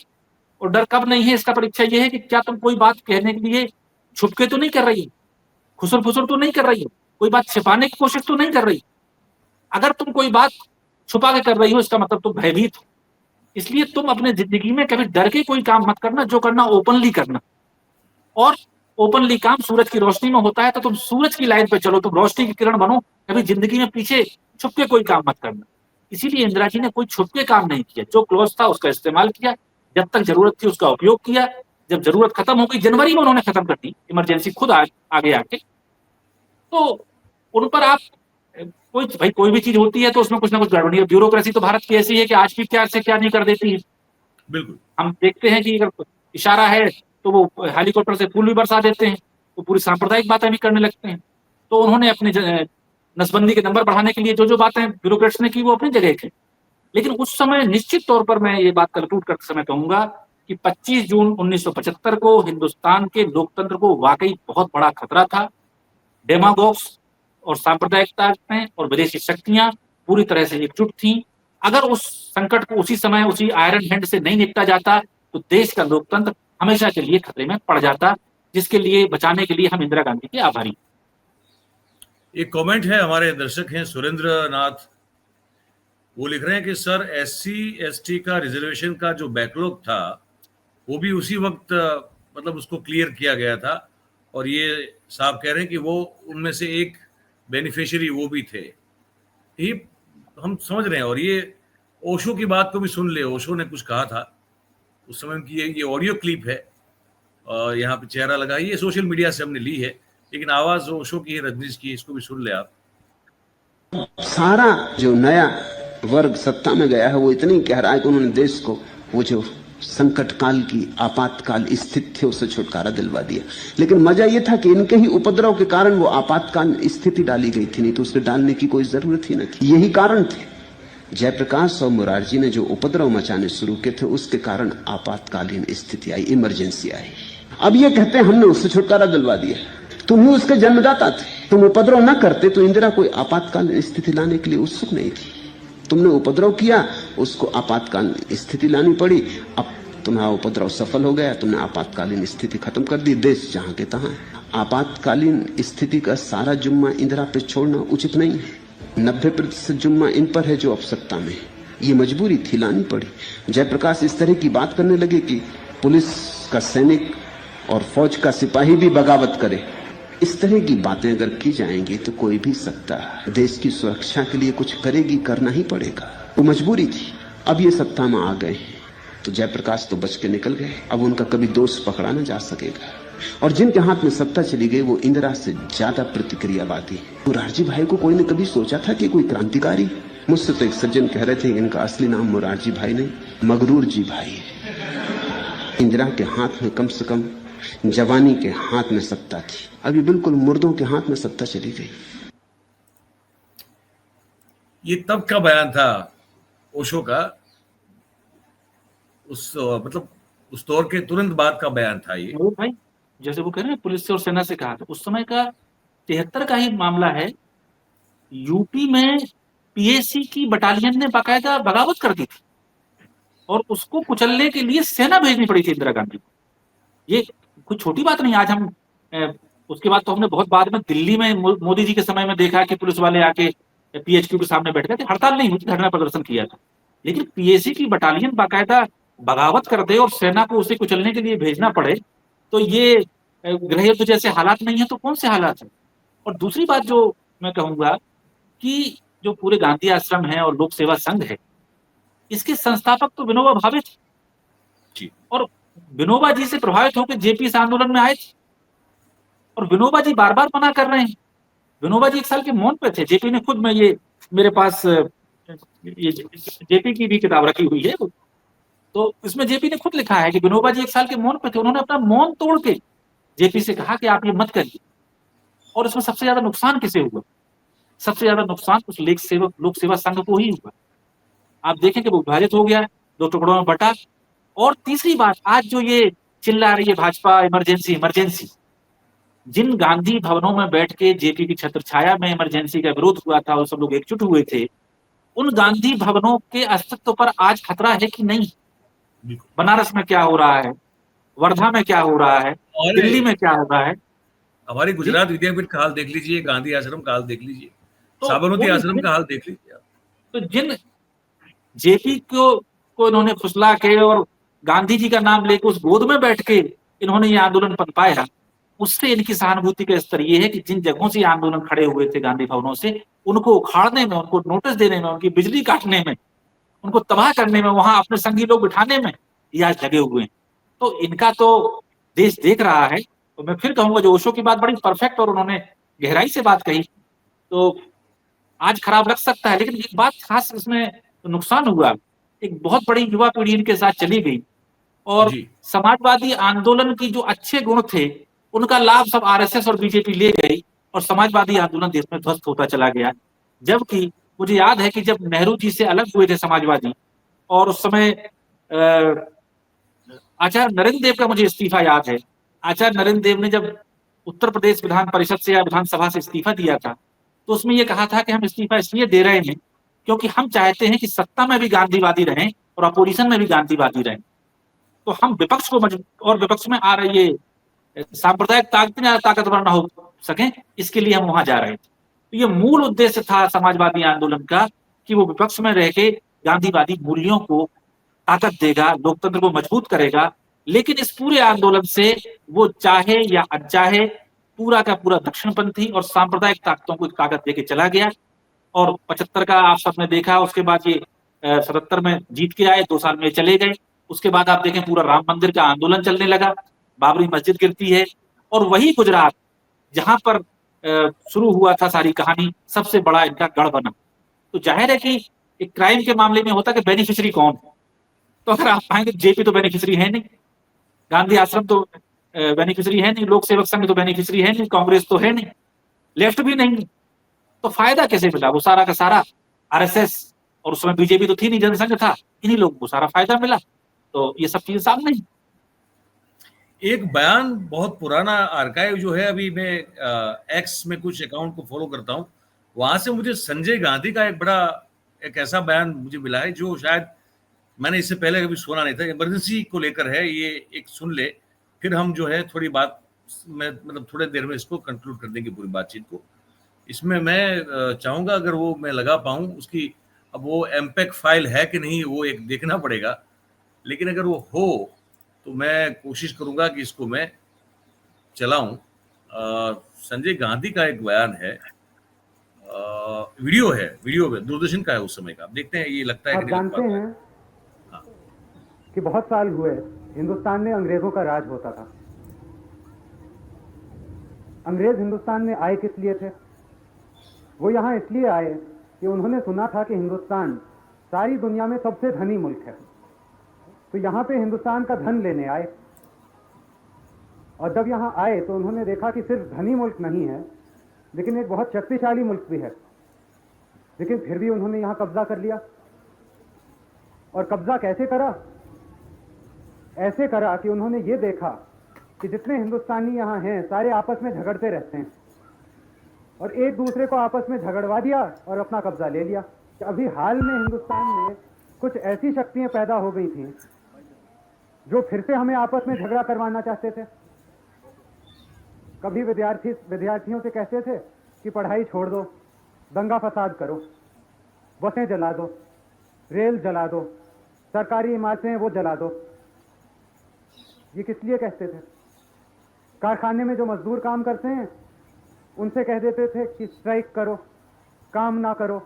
[SPEAKER 3] और डर कब नहीं है, इसका परीक्षा यह है कि क्या तुम कोई बात कहने के लिए छुपके तो नहीं कर रही हो, खुसर फुसर तो नहीं कर रही हो, कोई बात छिपाने की कोशिश तो नहीं कर रही। अगर तुम कोई बात छुपा के कर रही हो, इसका मतलब तुम भयभीत हो। इसलिए तुम अपने जिंदगी में कभी डर के कोई काम मत करना, जो करना ओपनली करना। और ओपनली काम सूरज की रोशनी में होता है, तो तुम सूरज की लाइन पे चलो, तुम रोशनी की किरण बनो। कभी जिंदगी में पीछे छुप के कोई काम मत करना। इसीलिए इंदिरा जी ने कोई छुप के काम नहीं किया, जो क्लोज था उसका इस्तेमाल किया, जब तक जरूरत थी उसका उपयोग किया। जब जरूरत खत्म हो गई, जनवरी में उन्होंने खत्म कर दी इमरजेंसी, खुद आगे आके। तो उन पर आप कोई भी चीज होती है तो उसमें कुछ ना कुछ गड़बड़ी है। ब्यूरोक्रेसी तो भारत की ऐसी है कि आज भी क्या से क्या नहीं कर देती है।
[SPEAKER 2] बिल्कुल, हम
[SPEAKER 3] देखते हैं कि अगर इशारा है तो वो हेलीकॉप्टर से फूल भी बरसा देते हैं, वो पूरी सांप्रदायिक बातें भी करने लगते हैं। तो उन्होंने अपने नसबंदी के नंबर बढ़ाने के लिए जो जो बातें ब्यूरोक्रेट्स ने की, वो अपनी जगह की। लेकिन उस समय निश्चित तौर पर मैं ये बात कंक्लूड करते समय कहूंगा कि 25 जून 1975 को हिंदुस्तान के लोकतंत्र को वाकई बहुत बड़ा खतरा था। डेमागोग्स और सांप्रदायिकता और विदेशी शक्तियां पूरी तरह से एकजुट थीं। अगर उस संकट को उसी समय उसी आयरन हैंड से नहीं निपटा जाता तो देश का लोकतंत्र हमेशा के लिए खतरे में पड़ जाता, जिसके लिए बचाने के लिए हम इंदिरा गांधी के आभारी।
[SPEAKER 2] एक कमेंट है, हमारे दर्शक हैं सुरेंद्र नाथ, वो लिख रहे हैं कि सर SC/ST का रिजर्वेशन का जो बैकलॉग था वो भी उसी वक्त मतलब उसको क्लियर किया गया था, और ये साहब कह रहे हैं कि वो उनमें से एक बेनिफिशियरी वो भी थे। ये हम समझ रहे हैं। और ये ओशो की बात को भी सुन ले, ओशो ने कुछ कहा था उस समय की, ये ऑडियो क्लिप है, यहाँ पे चेहरा लगा, ये सोशल मीडिया से हमने ली है, लेकिन आवाज ओशो की है, रजनीश की, इसको भी सुन ले आप।
[SPEAKER 5] सारा जो नया वर्ग सत्ता में गया है वो इतनी कह रहा है कि उन्होंने देश को वो जो संकट काल की आपातकाल स्थिति थी उससे छुटकारा दिलवा दिया। लेकिन मजा ये था कि इनके ही उपद्रव के कारण वो आपातकाल स्थिति डाली गई थी, नहीं तो उसे डालने की कोई जरूरत ही न थी। यही कारण थे जयप्रकाश और मुरारजी ने जो उपद्रव मचाने शुरू किए थे उसके कारण आपातकालीन स्थिति आई, इमरजेंसी आई। अब ये कहते हैं हमने उससे छुटकारा दिलवा दिया, तुम ही उसके जन्मदाता थे, तुम उपद्रव न करते तो इंदिरा कोई आपातकालीन स्थिति लाने के लिए उत्सुक नहीं थी। तुमने उपद्रव किया, उसको आपातकालीन स्थिति लानी पड़ी। अब तुम्हारा उपद्रव सफल हो गया, तुमने आपातकालीन स्थिति खत्म कर दी, देश जहां के तहां। आपातकालीन स्थिति का सारा जुम्मा इंदिरा पे छोड़ना उचित नहीं है। 90% जुम्मा इन पर है जो अब सत्ता में है। ये मजबूरी थी, लानी पड़ी। जयप्रकाश इस तरह की बात करने लगे कि पुलिस का सैनिक और फौज का सिपाही भी बगावत करे। इस तरह की बातें अगर की जाएंगी तो कोई भी सत्ता देश की सुरक्षा के लिए कुछ करेगी, करना ही पड़ेगा। वो मजबूरी थी। अब ये सत्ता में आ गए तो जयप्रकाश तो बच के निकल गए, अब उनका कभी दोष पकड़ा न जा सकेगा। और जिनके हाथ में सत्ता चली गई वो इंदिरा से ज्यादा प्रतिक्रियावादी है। मुरारजी भाई को कोई ने कभी सोचा था कि कोई क्रांतिकारी? मुझसे तो एक सज्जन कह रहे थे कि इनका असली नाम मुरारजी भाई नहीं, मगरूर जी भाई है। इंदिरा के हाथ में कम से कम जवानी के हाथ में सत्ता थी, अभी बिल्कुल मुर्दों के हाथ में सत्ता चली गई।
[SPEAKER 2] ये तब का बयान था ओशो का, उस मतलब उस दौर के तुरंत बाद का बयान था ये।
[SPEAKER 3] भाई जैसे वो कह रहे हैं पुलिस से और सेना से कहा था, उस समय का 73 का ही मामला है। यूपी में पीएसी की बटालियन ने बाकायदा बगावत कर दी थी और उसको कुचलने के लिए सेना भेजनी पड़ी थी इंदिरा गांधी को। ये कुछ छोटी बात नहीं। आज हम उसके बाद तो हमने बहुत बाद में दिल्ली में मोदी जी के समय में देखा कि पुलिस वाले आके पीएचक्यू के सामने बैठ गए थे, हड़ताल नहीं हुई थी, धरना प्रदर्शन किया था। लेकिन पीएसी की बटालियन बाकायदा बगावत कर दे और सेना को उसे कुचलने के लिए भेजना पड़े, तो ये गृह युद्ध जैसे हालात नहीं है तो कौन से हालात है। और दूसरी बात जो मैं कहूंगा कि जो पूरे गांधी आश्रम है और लोक सेवा संघ है, इसके संस्थापक तो विनोबा भावे थे और विनोबा जी से प्रभावित होकर जेपी इस आंदोलन में आए थे और विनोबा जी बार बार मना कर रहे हैं। विनोबा जी 1 साल के मौन पे थे। जेपी ने खुद, में ये मेरे पास ये जेपी की भी किताब रखी हुई है, तो इसमें जेपी ने खुद लिखा है कि विनोबा जी 1 साल के मौन पे थे। उन्होंने अपना मौन तोड़ के जेपी से कहा कि आप ये मत करिए। और इसमें सबसे ज्यादा नुकसान किसे हुआ? सबसे ज्यादा नुकसान उस लोक सेवा संघ को ही हुआ। आप देखें कि वो विभाजित हो गया, 2 टुकड़ों में बटा। और तीसरी बात, आज जो ये चिल्ला रही है भाजपा इमरजेंसी इमरजेंसी, जिन गांधी भवनों में बैठ के जेपी की छत्र छाया में इमरजेंसी का विरोध हुआ था और सब लोग एकजुट हुए थे, उन गांधी भवनों के अस्तित्व पर आज खतरा है कि नहीं? बनारस में क्या हो रहा है, वर्धा में क्या हो रहा है, दिल्ली में क्या हो रहा है।
[SPEAKER 2] हमारे गुजरात विद्यापीठ का हाल देख लीजिए, गांधी आश्रम का हाल देख लीजिए,
[SPEAKER 3] तो
[SPEAKER 2] साबरमती आश्रम का हाल देख लीजिए।
[SPEAKER 3] तो जिन जेपी को इन्होंने फुसला के और गांधी जी का नाम लेकर उस गोद में बैठ के इन्होंने ये आंदोलन पनपाया, उससे इनकी सहानुभूति का स्तर ये है कि जिन जगहों से आंदोलन खड़े हुए थे गांधी भवनों से, उनको उखाड़ने में, उनको नोटिस देने में, उनकी बिजली काटने में, उनको तबाह करने में, वहां अपने संगी लोग बिठाने में ये आज लगे हुए हैं। तो इनका तो देश देख रहा है। तो मैं फिर कहूंगा, जो ओशो की बात बड़ी परफेक्ट और उन्होंने गहराई से बात कही, तो आज खराब लग सकता है, लेकिन एक बात खास इसमें नुकसान हुआ, एक बहुत बड़ी युवा पीढ़ी इनके साथ चली गई और समाजवादी आंदोलन की जो अच्छे गुण थे उनका लाभ सब आरएसएस और बीजेपी ले गई और समाजवादी आंदोलन देश में ध्वस्त होता चला गया। जबकि मुझे याद है कि जब नेहरू जी से अलग हुए थे समाजवादी, और उस समय आचार्य नरेंद्र देव का मुझे इस्तीफा याद है। आचार्य नरेंद्र देव ने जब उत्तर प्रदेश विधान परिषद से या विधानसभा से इस्तीफा दिया था, तो उसमें यह कहा था कि हम इस्तीफा इसलिए दे रहे हैं क्योंकि हम चाहते हैं कि सत्ता में भी गांधीवादी रहें और अपोजिशन में भी गांधीवादी रहें। तो हम विपक्ष को और विपक्ष में आ रही ये सांप्रदायिक ताकतें ताकतवर न हो सके, इसके लिए हम वहां जा रहे थे। तो ये मूल उद्देश्य था समाजवादी आंदोलन का कि वो विपक्ष में रह के गांधीवादी मूल्यों को ताकत देगा, लोकतंत्र को मजबूत करेगा। लेकिन इस पूरे आंदोलन से वो चाहे या अनचाहे पूरा का पूरा दक्षिणपंथी और सांप्रदायिक ताकतों को ताकत देके चला गया। और 75 का आप सबने देखा, उसके बाद ये 77 में जीत के आए, 2 साल में चले गए। उसके बाद आप देखें पूरा राम मंदिर का आंदोलन चलने लगा, बाबरी मस्जिद गिरती है, और वही गुजरात जहां पर शुरू हुआ था सारी कहानी, सबसे बड़ा इनका गढ़ बना। तो जाहिर है कि एक क्राइम के मामले में होता कि बेनिफिशियरी कौन है, तो अगर आप पाएंगे जेपी तो बेनिफिशियरी है नहीं, गांधी आश्रम तो बेनिफिशियरी है नहीं, लोक सेवक संघ तो बेनिफिशियरी है नहीं, कांग्रेस तो है नहीं, लेफ्ट भी नहीं, तो फायदा कैसे मिला? वो सारा का सारा आरएसएस और उस समय बीजेपी तो थी नहीं, जनसंघ था, इन्हीं लोगों को सारा फायदा मिला। तो ये सब चीजें सामने ही।
[SPEAKER 2] एक बयान बहुत पुराना आर्काइव जो है, अभी मैं एक्स में कुछ अकाउंट को फॉलो करता हूं, वहां से मुझे संजय गांधी का एक ऐसा बयान मुझे मिला है जो शायद मैंने इससे पहले कभी सुना नहीं था। इमरजेंसी को लेकर है ये, एक सुन ले, फिर हम जो है थोड़ी बात में मतलब थोड़ी देर में इसको कंक्लूड कर देंगे पूरी बातचीत को। इसमें मैं चाहूंगा अगर वो मैं लगा पाऊं उसकी, अब वो एमपेक फाइल है कि नहीं वो एक देखना पड़ेगा, लेकिन अगर वो हो तो मैं कोशिश करूंगा कि इसको मैं चलाऊं। संजय गांधी का एक बयान है, वीडियो है दूरदर्शन का है उस समय का, देखते हैं ये लगता है कि
[SPEAKER 6] आप
[SPEAKER 2] नहीं लग
[SPEAKER 6] जानते
[SPEAKER 2] पाता है।
[SPEAKER 6] हैं कि बहुत साल हुए हिंदुस्तान में अंग्रेजों का राज होता था। अंग्रेज हिंदुस्तान में आए किस लिए थे? वो यहाँ इसलिए आए कि उन्होंने सुना था कि हिंदुस्तान सारी दुनिया में सबसे धनी मुल्क है, तो यहाँ पे हिंदुस्तान का धन लेने आए। और जब यहाँ आए तो उन्होंने देखा कि सिर्फ धनी मुल्क नहीं है, लेकिन एक बहुत शक्तिशाली मुल्क भी है। लेकिन फिर भी उन्होंने यहाँ कब्जा कर लिया। और कब्जा कैसे करा? ऐसे करा कि उन्होंने ये देखा कि जितने हिंदुस्तानी यहाँ हैं सारे आपस में झगड़ते रहते हैं, और एक दूसरे को आपस में झगड़वा दिया और अपना कब्जा ले लिया। अभी हाल में हिंदुस्तान में कुछ ऐसी शक्तियां पैदा हो गई थी जो फिर से हमें आपस में झगड़ा करवाना चाहते थे। कभी विद्यार्थियों से कहते थे कि पढ़ाई छोड़ दो, दंगा फसाद करो, बसें जला दो, रेल जला दो, सरकारी इमारतें वो जला दो। ये किस लिए कहते थे? कारखाने में जो मजदूर काम करते हैं उनसे कह देते थे कि स्ट्राइक करो, काम ना करो।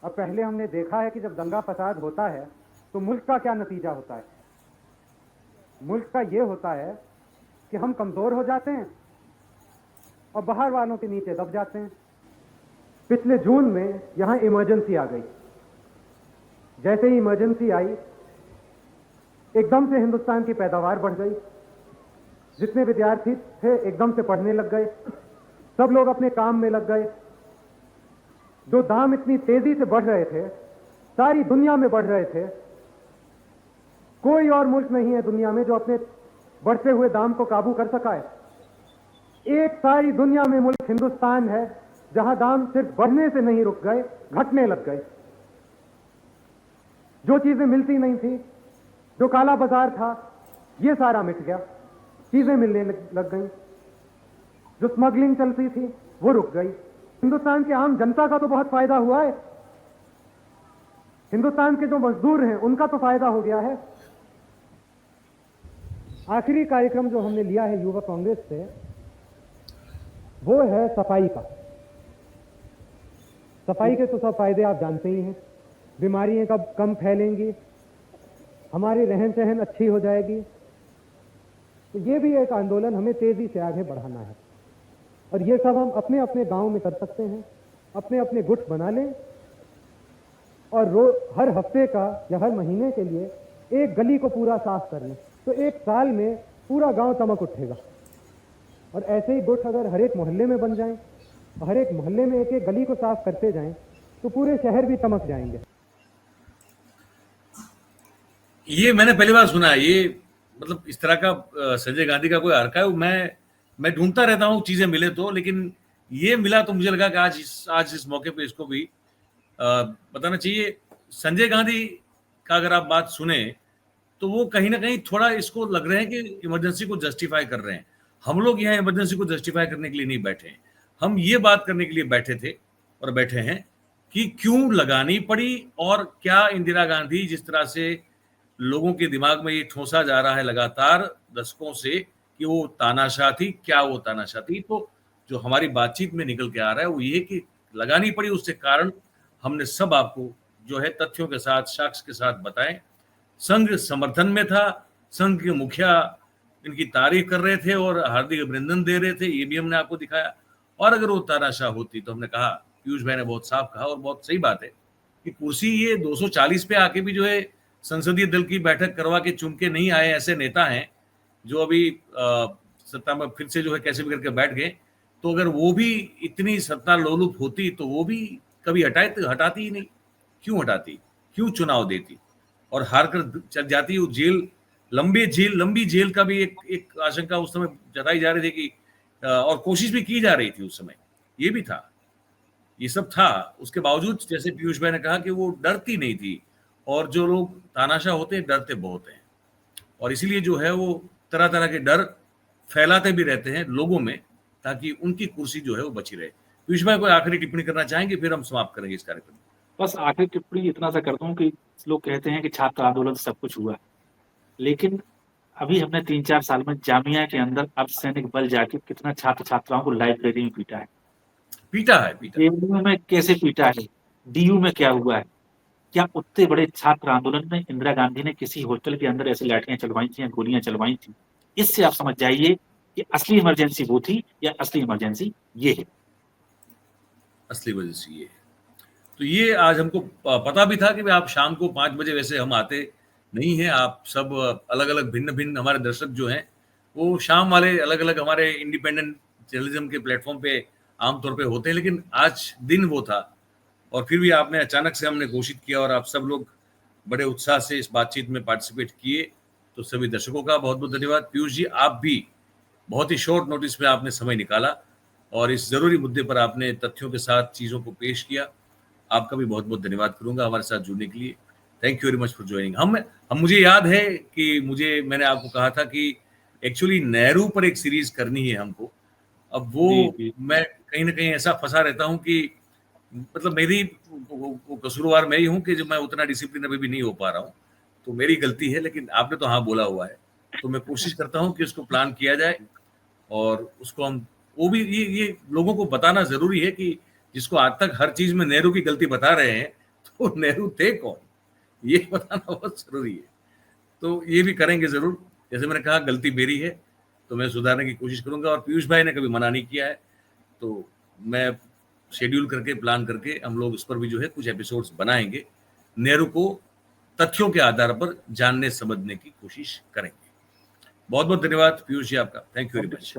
[SPEAKER 6] अब पहले हमने देखा है कि जब दंगा फसाद होता है तो मुल्क का क्या नतीजा होता है। मुल्क का ये होता है कि हम कमजोर हो जाते हैं और बाहर वालों के नीचे दब जाते हैं। पिछले जून में यहाँ इमरजेंसी आ गई। जैसे ही इमरजेंसी आई, एकदम से हिंदुस्तान की पैदावार बढ़ गई। जितने विद्यार्थी थे एकदम से पढ़ने लग गए, सब लोग अपने काम में लग गए। जो दाम इतनी तेजी से बढ़ रहे थे, सारी दुनिया में बढ़ रहे थे। कोई और मुल्क नहीं है दुनिया में जो अपने बढ़ते हुए दाम को काबू कर सका है। एक सारी दुनिया में मुल्क हिंदुस्तान है जहां दाम सिर्फ बढ़ने से नहीं रुक गए, घटने लग गए। जो चीजें मिलती नहीं थी, जो काला बाजार था, ये सारा मिट गया, चीजें मिलने लग गई। जो स्मगलिंग चलती थी वो रुक गई। हिंदुस्तान की आम जनता का तो बहुत फायदा हुआ है। हिंदुस्तान के जो मजदूर हैं उनका तो फायदा हो गया है। आखिरी कार्यक्रम जो हमने लिया है युवा कांग्रेस से, वो है सफाई का। सफाई के तो सब फायदे आप जानते ही हैं। बीमारियां कब कम फैलेंगी, हमारी रहन सहन अच्छी हो जाएगी। तो ये भी एक आंदोलन हमें तेजी से आगे बढ़ाना है, और ये सब हम अपने अपने गांव में कर सकते हैं। अपने अपने गुट बना लें और हर हफ्ते का या हर महीने के लिए एक गली को पूरा साफ कर लें, तो एक साल में पूरा गांव चमक उठेगा। और ऐसे ही गुट अगर हर एक मोहल्ले में बन जाएं, हर एक मोहल्ले में एक एक गली को साफ करते जाएं, तो पूरे शहर भी चमक जाएंगे।
[SPEAKER 2] ये मैंने पहली बार सुना है। ये मतलब इस तरह का संजय गांधी का कोई आर्काइव मैं ढूंढता रहता हूँ, चीजें मिले तो, लेकिन ये मिला तो मुझे लगा कि आज इस मौके पे इसको भी बताना चाहिए। संजय गांधी का अगर आप बात सुने तो वो कहीं ना कहीं थोड़ा इसको लग रहे हैं कि इमरजेंसी को जस्टिफाई कर रहे हैं। हम लोग यहाँ इमरजेंसी को जस्टिफाई करने के लिए नहीं बैठे हैं, हम ये बात करने के लिए बैठे थे और बैठे हैं कि क्यों लगानी पड़ी, और क्या इंदिरा गांधी जिस तरह से लोगों के दिमाग में ये ठोसा जा रहा है लगातार दशकों से कि वो तानाशाह थी, क्या वो तानाशाह थी। तो जो हमारी बातचीत में निकल के आ रहा है वो ये कि लगानी पड़ी, उससे कारण हमने सब आपको जो है तथ्यों के साथ, साक्ष्य के साथ बताएं। संघ समर्थन में था, संघ के मुखिया इनकी तारीफ कर रहे थे और हार्दिक अभिनंदन दे रहे थे, ये भी हमने आपको दिखाया। और अगर वो तानाशाह होती तो हमने कहा, पीयूष भाई ने बहुत साफ कहा और बहुत सही बात है कि कुर्सी ये 240 पे आके भी जो है संसदीय दल की बैठक करवा के चुन के नहीं आए ऐसे नेता हैं जो अभी सत्ता में फिर से जो है कैसे भी करके बैठ गए। तो अगर वो भी इतनी सत्ता लोलुप होती तो वो भी कभी हटाती ही नहीं। क्यों हटाती, क्यों चुनाव देती, और हार कर चल जाती। वो जेल, लंबी जेल का भी एक आशंका उस समय जताई जा रही थी कि और कोशिश भी की जा रही थी उस समय। ये भी था, ये सब था। उसके बावजूद जैसे पीयूष भाई ने कहा कि वो डरती नहीं थी, और जो लोग तानाशाह होते हैं डरते बहुत हैं, और इसीलिए जो है वो तरह तरह के डर फैलाते भी रहते हैं लोगों में, ताकि उनकी कुर्सी जो है वो बची रहे। पीयूष भाई कोई आखिरी टिप्पणी करना चाहेंगे, फिर हम समाप्त करेंगे इस कार्यक्रम।
[SPEAKER 3] बस आखिरी टिप्पणी इतना सा करता हूँ कि लोग कहते हैं कि छात्र आंदोलन से सब कुछ हुआ, लेकिन अभी हमने 3-4 साल में जामिया के अंदर अर्धसैनिक बल जाके कितना छात्र छात्राओं को लाइब्रेरी में पीटा है, जेएनयू में कैसे पीटा है, डीयू में क्या हुआ है। क्या उतने बड़े छात्र आंदोलन में इंदिरा गांधी ने किसी हॉस्टल के अंदर ऐसी लाठियां चलवाई थी या गोलियां चलवाई थी? इससे आप समझ जाइए कि असली इमरजेंसी वो थी या असली इमरजेंसी ये है।
[SPEAKER 2] असली वजह से ये है। तो ये आज हमको पता भी था कि आप शाम को 5 बजे, वैसे हम आते नहीं हैं, आप सब अलग अलग भिन्न भिन्न हमारे दर्शक जो हैं वो शाम वाले अलग अलग हमारे इंडिपेंडेंट जर्नलिज्म के प्लेटफॉर्म पे आमतौर पे होते हैं, लेकिन आज दिन वो था, और फिर भी आपने अचानक से हमने घोषित किया और आप सब लोग बड़े उत्साह से इस बातचीत में पार्टिसिपेट किए। तो सभी दर्शकों का बहुत बहुत धन्यवाद। पीयूष जी, आप भी बहुत ही शॉर्ट नोटिस में आपने समय निकाला और इस जरूरी मुद्दे पर आपने तथ्यों के साथ चीजों को पेश किया। आपका भी बहुत बहुत धन्यवाद करूंगा हमारे साथ जुड़ने के लिए। Thank you very much for joining. हम मुझे याद है कि मैंने आपको कहा था कि एक्चुअली नेहरू पर एक सीरीज करनी है हमको। अब वो मैं कहीं ना कहीं ऐसा फंसा रहता हूँ कि मतलब मेरी वो कसूरवार मैं ही हूँ कि जो मैं उतना डिसिप्लिन अभी भी नहीं हो पा रहा हूँ, तो मेरी गलती है। लेकिन आपने तो हाँ बोला हुआ है, तो मैं कोशिश करता हूँ कि उसको प्लान किया जाए और उसको हम वो भी ये लोगों को बताना जरूरी है कि जिसको आज तक हर चीज में नेहरू की गलती बता रहे हैं, तो नेहरू थे कौन, ये बताना बहुत जरूरी है। तो ये भी करेंगे जरूर। जैसे मैंने कहा, गलती मेरी है तो मैं सुधारने की कोशिश करूंगा, और पीयूष भाई ने कभी मना नहीं किया है, तो मैं शेड्यूल करके प्लान करके हम लोग उस पर भी जो है कुछ एपिसोड्स बनाएंगे, नेहरू को तथ्यों के आधार पर जानने समझने की कोशिश करेंगे। बहुत बहुत धन्यवाद पीयूष जी आपका। Thank you very much.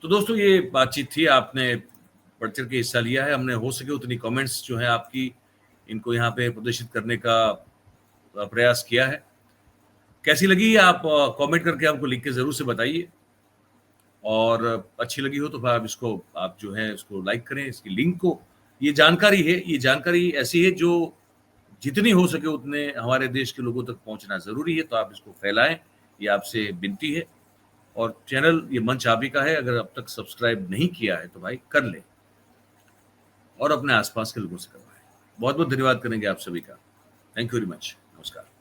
[SPEAKER 2] तो दोस्तों, ये बातचीत थी, आपने बढ़ चढ़ के हिस्सा लिया है। हमने हो सके उतनी कमेंट्स जो है आपकी, इनको यहाँ पे प्रदर्शित करने का प्रयास किया है। कैसी लगी आप कमेंट करके हमको लिख के जरूर से बताइए, और अच्छी लगी हो तो फिर आप जो है इसको लाइक करें, इसकी लिंक को। ये जानकारी ऐसी है जो जितनी हो सके उतने हमारे देश के लोगों तक पहुंचना जरूरी है, तो आप इसको फैलाएं, ये आपसे विनती है। और चैनल, ये मंच आप ही का है, अगर अब तक सब्सक्राइब नहीं किया है तो भाई कर लें और अपने आसपास के लोगों से करवाएं। बहुत बहुत धन्यवाद करेंगे आप सभी का। Thank you very much. नमस्कार।